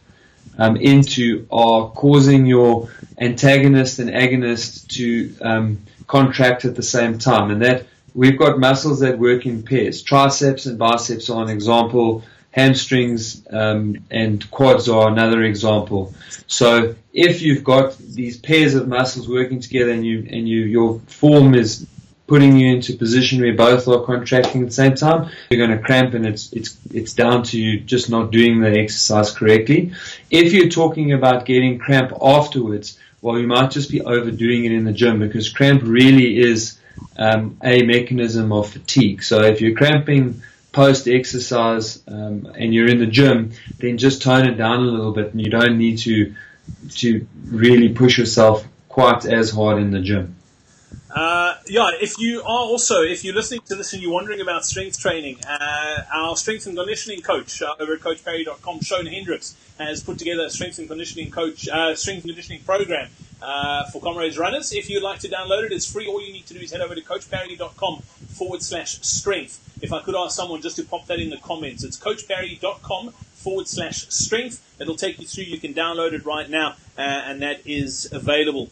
into are causing your antagonist and agonist to contract at the same time. And that we've got muscles that work in pairs. Triceps and biceps are an example. Hamstrings and quads are another example. So if you've got these pairs of muscles working together and your form is putting you into a position where both are contracting at the same time, you're going to cramp, and it's down to you just not doing the exercise correctly. If you're talking about getting cramp afterwards, well, you might just be overdoing it in the gym, because cramp really is a mechanism of fatigue. So if you're cramping post-exercise and you're in the gym, then just tone it down a little bit, and you don't need to really push yourself quite as hard in the gym.
If you're listening to this and you're wondering about strength training, our strength and conditioning coach over at CoachParry.com, Sean Hendricks, has put together a strength and conditioning program for Comrades runners. If you'd like to download it, it's free. All you need to do is head over to CoachParry.com/strength. If I could ask someone just to pop that in the comments, it's CoachParry.com/strength. It'll take you through. You can download it right now, and that is available.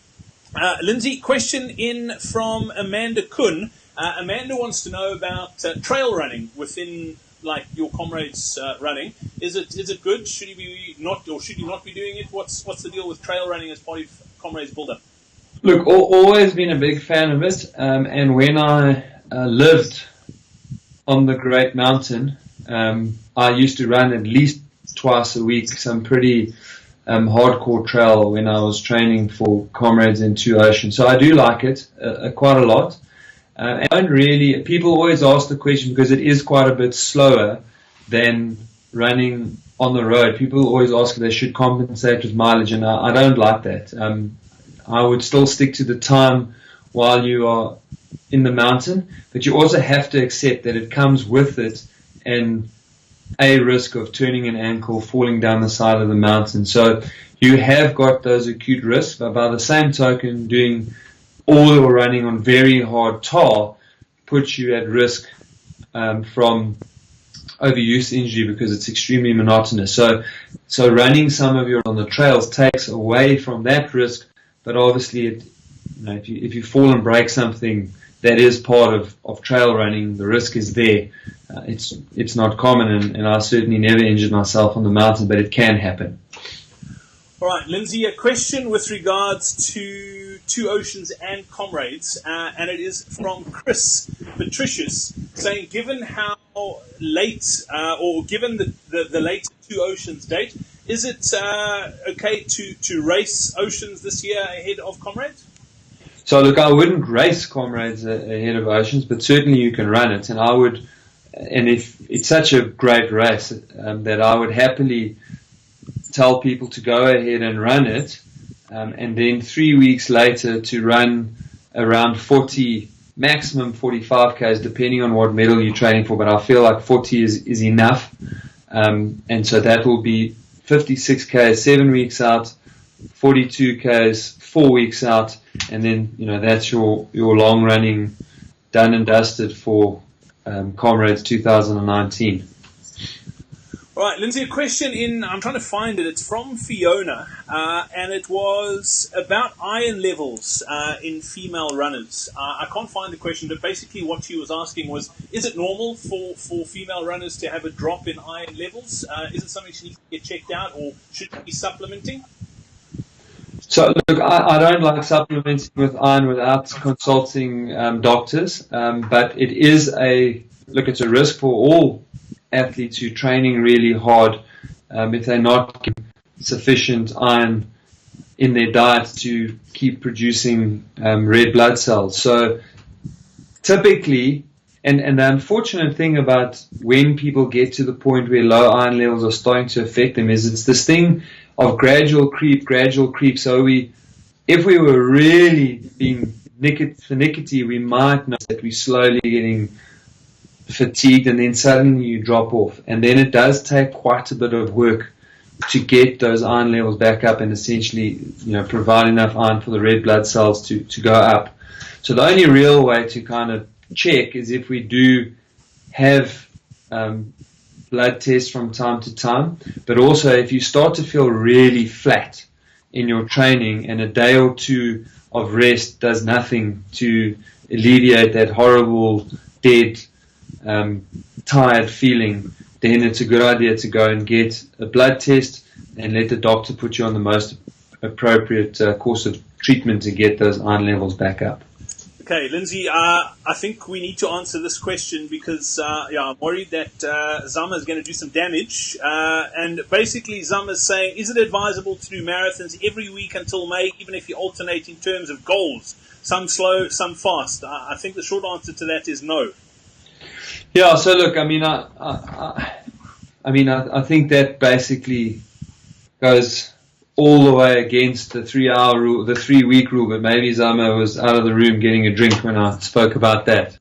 Lindsay, question in from Amanda Kuhn. Amanda wants to know about trail running within your Comrades running. Is it good? Should you be not be doing it? What's the deal with trail running as part of Comrades build-up?
Look, always been a big fan of it. And when I lived on the Great Mountain, I used to run at least twice a week some pretty hardcore trail when I was training for Comrades in Two Oceans. So I do like it quite a lot. And people always ask the question, because it is quite a bit slower than running on the road. People always ask if they should compensate with mileage, and I don't like that. I would still stick to the time while you are in the mountain, but you also have to accept that it comes with it and a risk of turning an ankle, falling down the side of the mountain. So you have got those acute risks, but by the same token, doing all your running on very hard tar puts you at risk from overuse injury, because it's extremely monotonous. So running some of your on the trails takes away from that risk, but obviously if you fall and break something, that is part of trail running. The risk is there. It's not common, and I certainly never injured myself on the mountain, but it can happen.
All right, Lindsay, a question with regards to Two Oceans and Comrades, and it is from Chris Patricius, saying, given how late, or given the late Two Oceans date, is it okay to race Oceans this year ahead of Comrades?
So look, I wouldn't race Comrades ahead of Oceans, but certainly you can run it, and I would. And if it's such a great race that I would happily tell people to go ahead and run it, and then 3 weeks later to run around 40, maximum 45 Ks, depending on what medal you're training for. But I feel like 40 is enough, and so that will be 56 Ks 7 weeks out, 42 Ks 4 weeks out, and then that's your long running done and dusted for Comrades 2019.
All right, Lindsay, a question I'm trying to find it. It's from Fiona, and it was about iron levels in female runners. I can't find the question, but basically what she was asking was, is it normal for female runners to have a drop in iron levels? Is it something she needs to get checked out, or should she be supplementing?
So, look, I don't like supplementing with iron without consulting doctors, but it is it's a risk for all athletes who are training really hard if they're not getting sufficient iron in their diet to keep producing red blood cells. So typically, and the unfortunate thing about when people get to the point where low iron levels are starting to affect them is it's this thing of gradual creep. So if we were really being finicky, we might know that we're slowly getting fatigued, and then suddenly you drop off. And then it does take quite a bit of work to get those iron levels back up and essentially, provide enough iron for the red blood cells to go up. So the only real way to kind of check is if we do have blood tests from time to time, but also if you start to feel really flat in your training and a day or two of rest does nothing to alleviate that horrible, dead, tired feeling, then it's a good idea to go and get a blood test and let the doctor put you on the most appropriate course of treatment to get those iron levels back up.
Okay, Lindsay, I think we need to answer this question because I'm worried that Zama is going to do some damage. And basically, Zama is saying, is it advisable to do marathons every week until May, even if you alternate in terms of goals? Some slow, some fast. I think the short answer to that is no.
Yeah, so look, I think that basically goes all the way against the 3-hour rule, the 3-week rule, but maybe Zama was out of the room getting a drink when I spoke about that.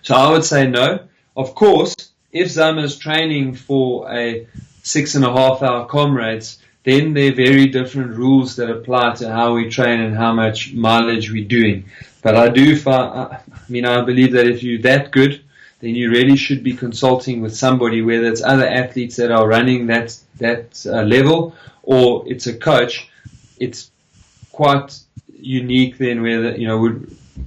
So I would say no. Of course, if Zama is training for a 6.5-hour Comrades, then there are very different rules that apply to how we train and how much mileage we're doing. But I believe that if you're that good, then you really should be consulting with somebody, whether it's other athletes that are running that level, or it's a coach. It's quite unique then, where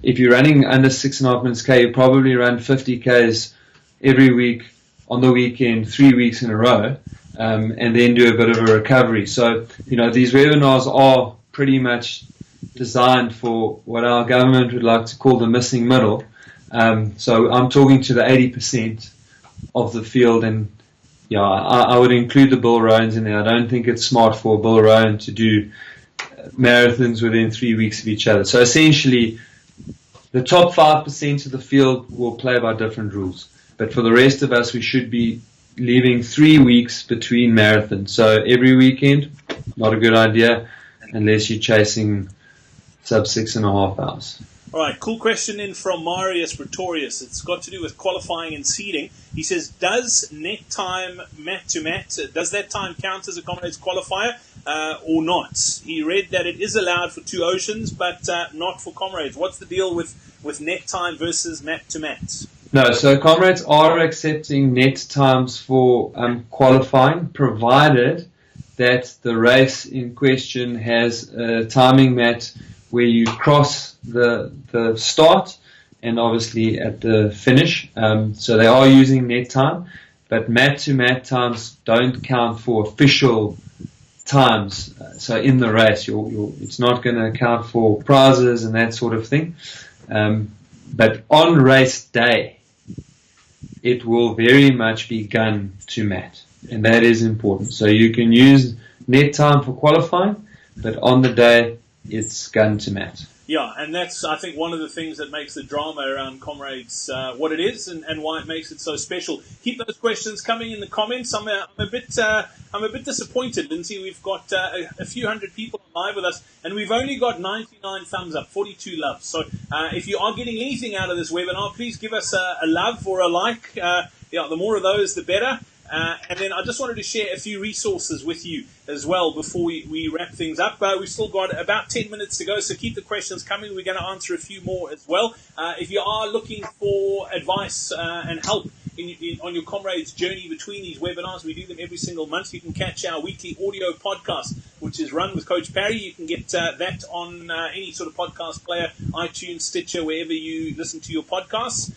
if you're running under 6.5 minutes K, you probably run 50 Ks every week on the weekend, 3 weeks in a row, and then do a bit of a recovery. So, these webinars are pretty much designed for what our government would like to call the missing middle. So I'm talking to the 80% of the field, and I would include the Bill Rohns in there. I don't think it's smart for Bill Rohn to do marathons within 3 weeks of each other. So essentially, the top 5% of the field will play by different rules. But for the rest of us, we should be leaving 3 weeks between marathons. So every weekend, not a good idea unless you're chasing sub 6.5 hours.
All right, cool question in from Marius Pretorius. It's got to do with qualifying and seeding. He says, does net time mat to mat, does that time count as a Comrades qualifier or not? He read that it is allowed for 2 oceans, but not for Comrades. What's the deal with net time versus mat to mat?
No, so Comrades are accepting net times for qualifying, provided that the race in question has a timing mat where you cross the start and obviously at the finish. So they are using net time, but mat-to-mat times don't count for official times. So in the race, it's not going to count for prizes and that sort of thing. But on race day, it will very much be gun to mat, and that is important. So you can use net time for qualifying, but on the day, it's gun to mat.
Yeah, and that's, I think, one of the things that makes the drama around Comrades what it is, and why it makes it so special. Keep those questions coming in the comments. I'm a bit disappointed, Lindsay. We've got a few hundred people live with us, and we've only got 99 thumbs up, 42 loves. So if you are getting anything out of this webinar, please give us a love or a like. The more of those, the better. And then I just wanted to share a few resources with you as well before we wrap things up. We've still got about 10 minutes to go, so keep the questions coming. We're going to answer a few more as well. If you are looking for advice and help on your Comrades journey between these webinars. We do them every single month. You can catch our weekly audio podcast, which is run with Coach Parry. You can get that on any sort of podcast player, iTunes, Stitcher, wherever you listen to your podcasts,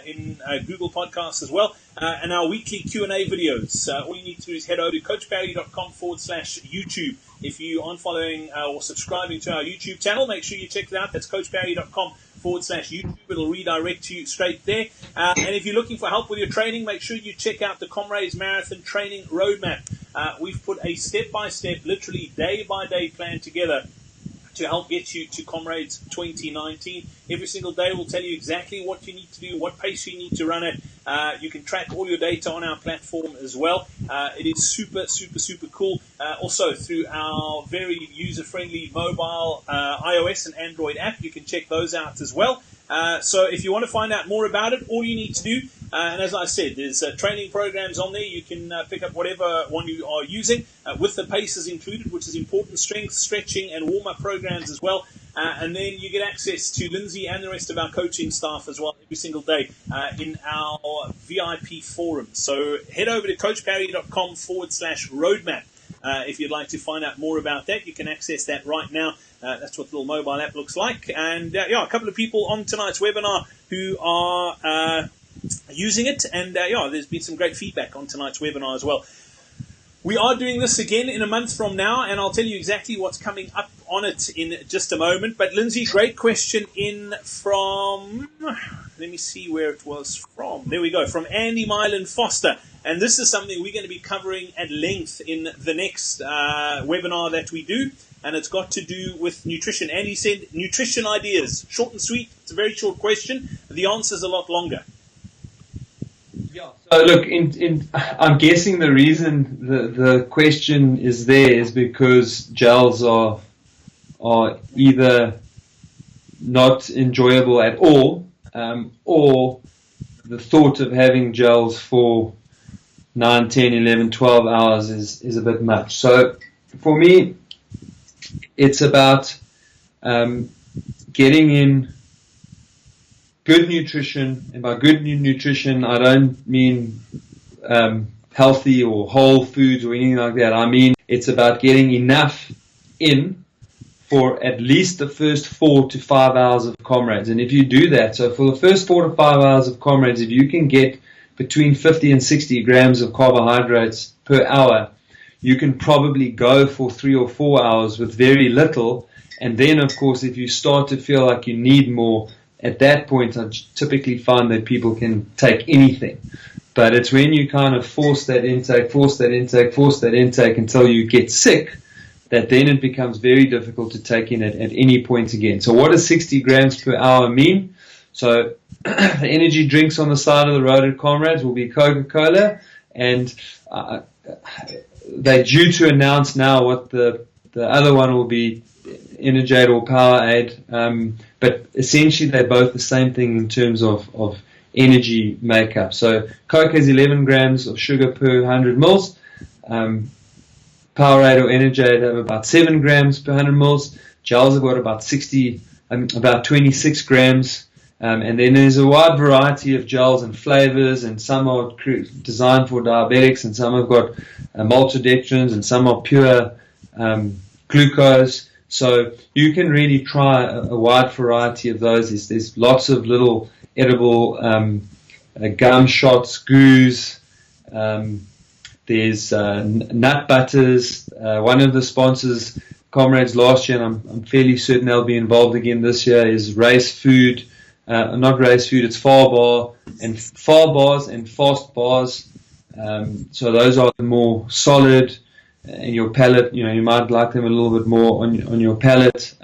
in Google Podcasts as well. And our weekly Q&A videos. All you need to do is head over to coachparry.com/YouTube. If you aren't following or subscribing to our YouTube channel, make sure you check it out. That's coachparry.com/YouTube. It'll redirect you straight there. And if you're looking for help with your training, make sure you check out the Comrades Marathon Training Roadmap. We've put a step-by-step, literally day-by-day plan together to help get you to Comrades 2019. Every single day we'll tell you exactly what you need to do, what pace you need to run at. You can track all your data on our platform as well. It is super, super, super cool. Also, through our very user-friendly mobile iOS and Android app, you can check those out as well. So if you want to find out more about it, all you need to do, and as I said, there's training programs on there. You can pick up whatever one you are using, with the paces included, which is important, strength, stretching, and warm-up programs as well. And then you get access to Lindsay and the rest of our coaching staff as well every single day in our VIP forum. So head over to coachparry.com/roadmap. If you'd like to find out more about that, you can access that right now. That's what the little mobile app looks like. And a couple of people on tonight's webinar who are using it. And there's been some great feedback on tonight's webinar as well. We are doing this again in a month from now, and I'll tell you exactly what's coming up on it in just a moment. But Lindsay, great question in from, let me see where it was from. There we go, from Andy Mylan Foster. And this is something we're going to be covering at length in the next webinar that we do. And it's got to do with nutrition. Andy said, nutrition ideas. Short and sweet. It's a very short question. The answer's a lot longer.
Yeah. So look, I'm guessing the reason the question is there is because gels are either not enjoyable at all, or the thought of having gels for 9, 10, 11, 12 hours is a bit much. So for me, it's about getting in good nutrition, and by good nutrition, I don't mean healthy or whole foods or anything like that. I mean, it's about getting enough in for at least the first 4 to 5 hours of Comrades. And if you do that, so for the first 4 to 5 hours of Comrades, if you can get between 50 and 60 grams of carbohydrates per hour, you can probably go for 3 or 4 hours with very little. And then, of course, if you start to feel like you need more, at that point, I typically find that people can take anything. But it's when you kind of force that intake until you get sick, that then it becomes very difficult to take in at any point again. So what does 60 grams per hour mean? So the energy drinks on the side of the road at Comrades will be Coca-Cola, and they're due to announce now what the other one will be, Energade or Powerade, but essentially they're both the same thing in terms of energy makeup. So Coke has 11 grams of sugar per 100 mils. Powerade or Energade have about 7 grams per 100 mils. Gels have got about 26 grams. And then there's a wide variety of gels and flavors, and some are designed for diabetics, and some have got maltodextrins, and some are pure glucose. So you can really try a wide variety of those. There's lots of little edible gum shots, goos. There's nut butters. One of the sponsors, Comrades last year, and I'm fairly certain they'll be involved again this year, is Race Food. Not Race Food, it's Far Bars and Fast Bars. So those are more solid in your palate. You might like them a little bit more on your palate.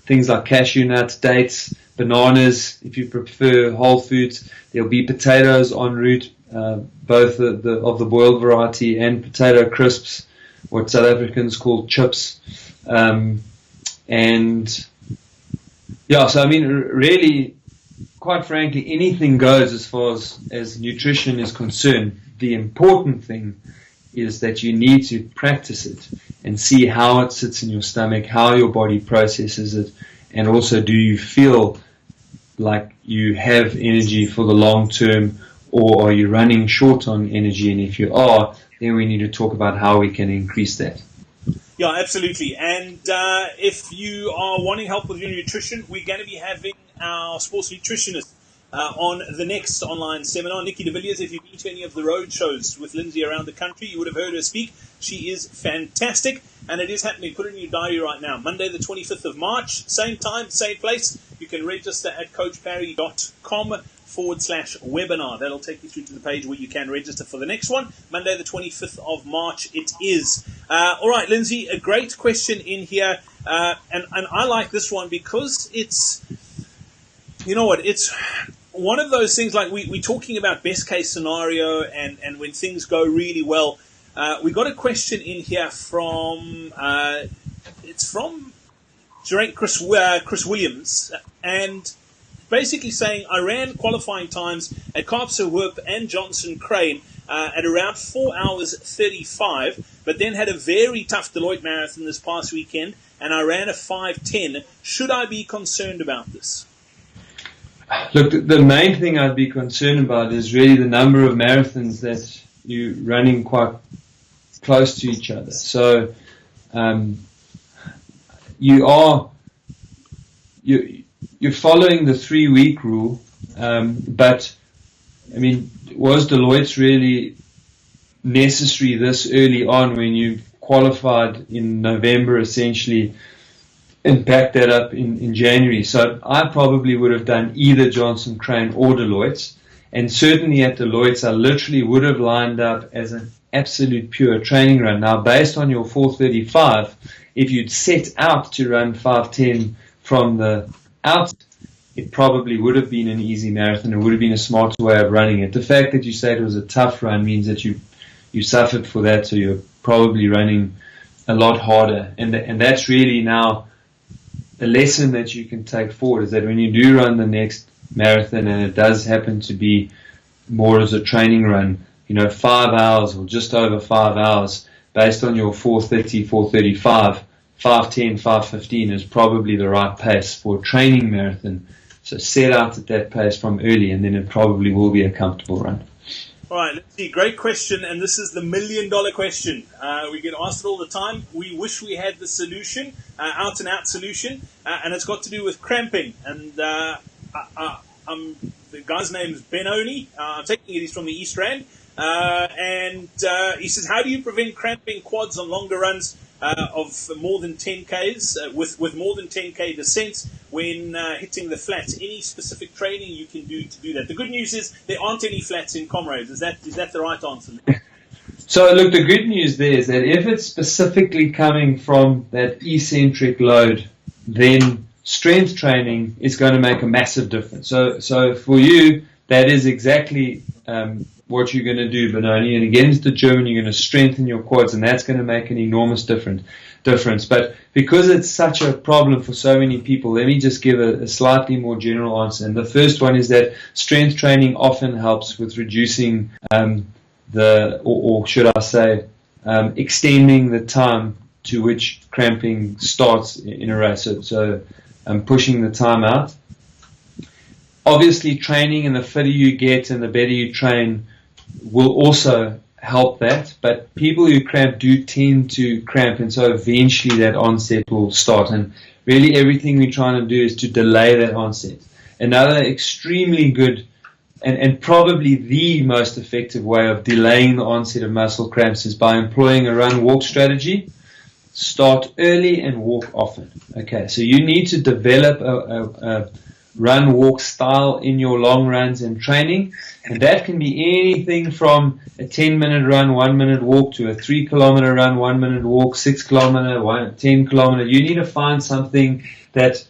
Things like cashew nuts, dates, bananas. If you prefer whole foods, there'll be potatoes en route, both of the boiled variety and potato crisps, what South Africans call chips. So I mean, really, quite frankly, anything goes as far as nutrition is concerned. The important thing is that you need to practice it and see how it sits in your stomach, how your body processes it, and also do you feel like you have energy for the long term, or are you running short on energy? And if you are, then we need to talk about how we can increase that.
Yeah, absolutely. And if you are wanting help with your nutrition, we're going to be having our sports nutritionist on the next online seminar. Nikki de Villiers, if you've been to any of the road shows with Lindsay around the country, you would have heard her speak. She is fantastic, and it is happening. Put it in your diary right now. Monday the 25th of March, same time, same place. You can register at coachparry.com/webinar. That'll take you through to the page where you can register for the next one. Monday the 25th of March it is. All right, Lindsay, a great question in here, and I like this one because it's, you know what, it's one of those things, like we're talking about best case scenario and when things go really well. We got a question in here from, it's from Chris Williams, and basically saying, I ran qualifying times at Kaapse Hoop and Johnson Crane at around 4 hours 35, but then had a very tough Deloitte marathon this past weekend, and I ran a 5:10. Should I be concerned about this?
Look, the main thing I'd be concerned about is really the number of marathons that you're running quite close to each other. So you're following the 3-week rule, but I mean, was Deloitte's really necessary this early on when you qualified in November essentially and backed that up in January? So I probably would have done either Johnson Crane or Deloitte's, and certainly at Deloitte's I literally would have lined up as an absolute pure training run. Now, based on your 4:35, if you'd set out to run 5:10 from the outset, it probably would have been an easy marathon. It would have been a smarter way of running it. The fact that you say it was a tough run means that you suffered for that, so you're probably running a lot harder. And that's really now a lesson that you can take forward, is that when you do run the next marathon, and it does happen to be more as a training run, 5 hours or just over 5 hours, based on your 4:30, 4:35, 5:10, 5:15 is probably the right pace for a training marathon. So set out at that pace from early, and then it probably will be a comfortable run.
All right, let's see. Great question, and this is the $1 million question. We get asked it all the time. We wish we had the solution, out-and-out solution, and it's got to do with cramping. And the guy's name is Benoni. I'm taking it, he's from the East Rand. And he says, how do you prevent cramping quads on longer runs of more than 10 Ks, with more than 10K descents when hitting the flats? Any specific training you can do to do that? The good news is there aren't any flats in Comrades. Is that the right answer?
So look, the good news there is that if it's specifically coming from that eccentric load, then strength training is going to make a massive difference. So for you, that is exactly what you're going to do, Benoni. And against the German, you're going to strengthen your quads, and that's going to make an enormous difference. But because it's such a problem for so many people, let me just give a slightly more general answer. And the first one is that strength training often helps with reducing extending the time to which cramping starts in a race. So pushing the time out. Obviously, training, and the fitter you get and the better you train will also help that. But people who cramp do tend to cramp, and so eventually that onset will start. And really everything we're trying to do is to delay that onset. Another extremely good and probably the most effective way of delaying the onset of muscle cramps is by employing a run-walk strategy. Start early and walk often. Okay, so you need to develop a run-walk style in your long runs and training, and that can be anything from a 10-minute run, 1-minute walk, to a 3-kilometer run, 1-minute walk, 6-kilometer, 10-kilometer. You need to find something that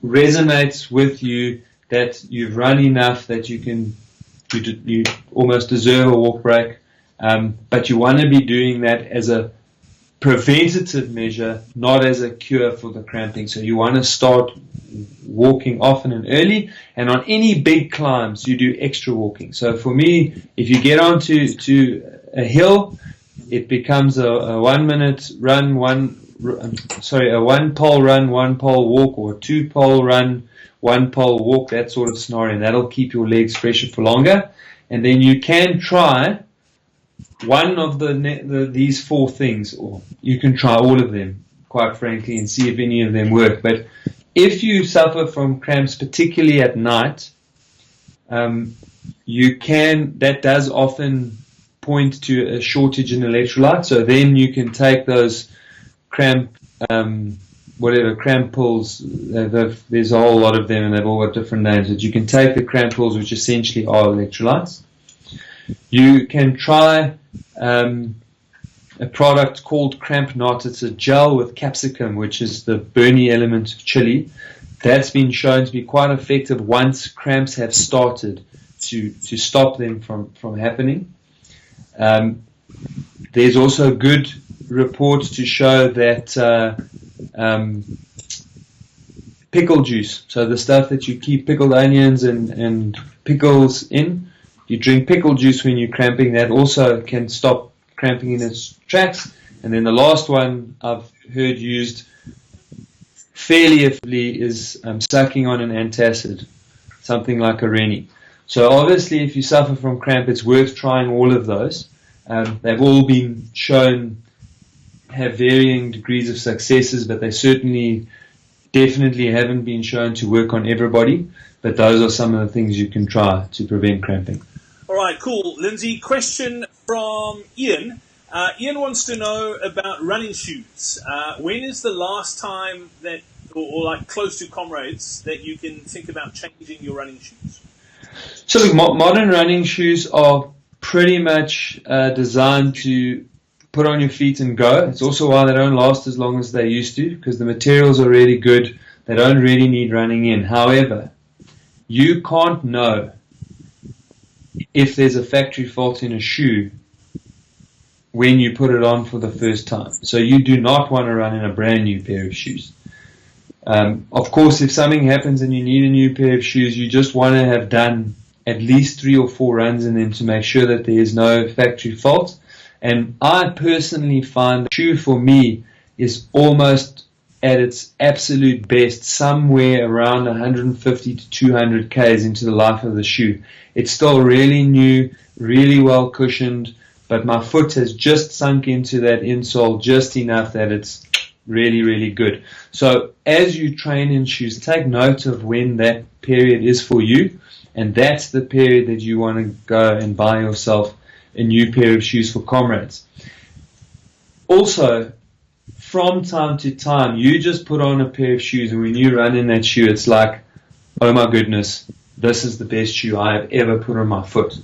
resonates with you, that you've run enough that you almost deserve a walk break, but you want to be doing that as a preventative measure, not as a cure for the cramping. So you want to start walking often and early, and on any big climbs you do extra walking. So for me, if you get onto a hill, it becomes a 1-minute run, a 1-pole run, 1-pole walk, or a 2-pole run, 1-pole walk, that sort of scenario, and that'll keep your legs fresher for longer. and then you can try one of these 4 things, or you can try all of them, quite frankly, and see if any of them work. But if you suffer from cramps, particularly at night, that does often point to a shortage in electrolyte. So then you can take those cramp pills. There's a whole lot of them, and they've all got different names. But you can take the cramp pills, which essentially are electrolytes. You can try a product called Cramp Knot. It's a gel with capsicum, which is the burny element of chili. That's been shown to be quite effective once cramps have started, to stop them from happening. There's also good reports to show that pickle juice, so the stuff that you keep pickled onions and pickles in, you drink pickle juice when you're cramping, that also can stop cramping in its tracks. And then the last one I've heard used fairly effectively is sucking on an antacid, something like a Rennie. So obviously, if you suffer from cramp, it's worth trying all of those. They've all been shown have varying degrees of successes, but they definitely haven't been shown to work on everybody. But those are some of the things you can try to prevent cramping.
All right, cool. Lindsay, question from Ian. Ian wants to know about running shoes. When is the last time that, or like close to Comrades, that you can think about changing your running shoes?
So look, modern running shoes are pretty much designed to put on your feet and go. It's also why they don't last as long as they used to, because the materials are really good. They don't really need running in. However, you can't know if there's a factory fault in a shoe when you put it on for the first time. So you do not want to run in a brand new pair of shoes. Of course, if something happens and you need a new pair of shoes, you just want to have done at least 3 or 4 runs in them to make sure that there is no factory fault. And I personally find the shoe for me is almost at its absolute best somewhere around 150 to 200 Ks into the life of the shoe. It's still really new, really well cushioned, but my foot has just sunk into that insole just enough that it's really, really good. So as you train in shoes, take note of when that period is for you, and that's the period that you want to go and buy yourself a new pair of shoes for Comrades. Also, from time to time, you just put on a pair of shoes, and when you run in that shoe, it's like, oh my goodness, this is the best shoe I have ever put on my foot.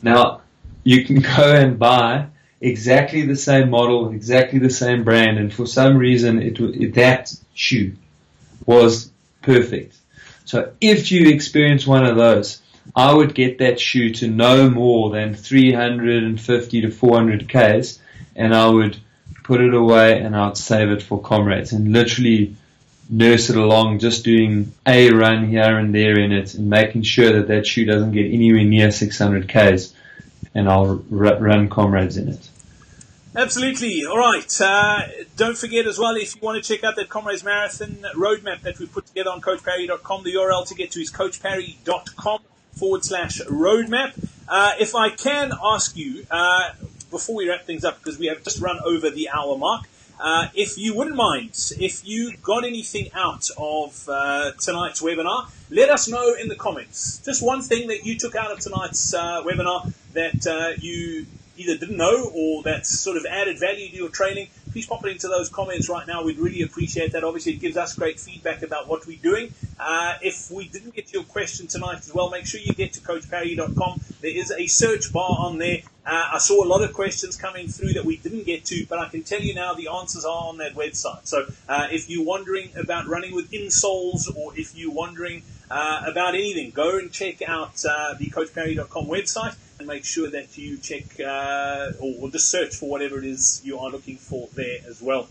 Now, you can go and buy exactly the same model, exactly the same brand, and for some reason, that shoe was perfect. So if you experience one of those, I would get that shoe to no more than 350 to 400 Ks, and I would put it away and I'd save it for Comrades and literally nurse it along, just doing a run here and there in it and making sure that shoe doesn't get anywhere near 600 Ks, and I'll run Comrades in it.
Absolutely. All right. Don't forget as well, if you want to check out that Comrades Marathon roadmap that we put together on CoachParry.com, the URL to get to is CoachParry.com/roadmap. If I can ask you, before we wrap things up, because we have just run over the hour mark, if you wouldn't mind, if you got anything out of tonight's webinar, let us know in the comments. Just one thing that you took out of tonight's webinar that you either didn't know or that sort of added value to your training, please pop it into those comments right now. We'd really appreciate that. Obviously, it gives us great feedback about what we're doing. If we didn't get to your question tonight as well, make sure you get to CoachParry.com. There is a search bar on there. I saw a lot of questions coming through that we didn't get to, but I can tell you now the answers are on that website. So if you're wondering about running with insoles, or if you're wondering about anything, go and check out the CoachParry.com website and make sure that you check or just search for whatever it is you are looking for there as well.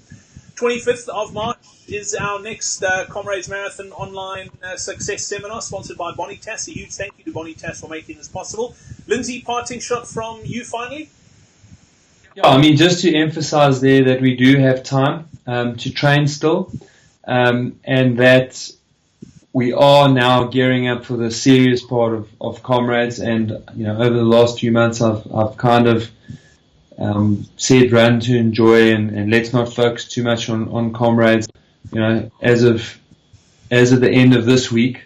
25th of March is our next Comrades Marathon online success seminar, sponsored by Bonitas. A huge thank you to Bonitas for making this possible. Lindsay, parting shot from you finally?
Yeah, I mean, just to emphasize there that we do have time to train still, and that we are now gearing up for the serious part of Comrades, and over the last few months I've kind of said run to enjoy, and let's not focus too much on Comrades. As of the end of this week,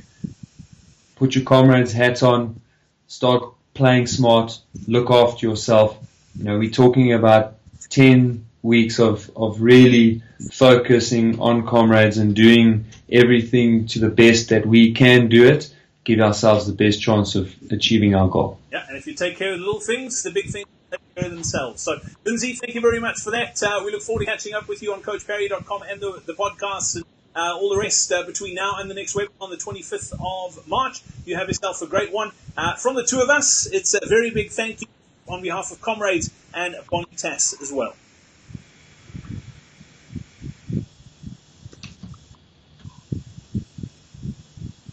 put your Comrades hat on, start playing smart, look after yourself. We're talking about 10 weeks of really focusing on Comrades and doing everything to the best that we can do it, give ourselves the best chance of achieving our goal.
Yeah, and if you take care of the little things, the big things take care of themselves. So, Lindsay, thank you very much for that. We look forward to catching up with you on CoachParry.com and the podcast and all the rest between now and the next webinar on the 25th of March. You have yourself a great one. From the two of us, it's a very big thank you on behalf of Comrades and Bonitas as well.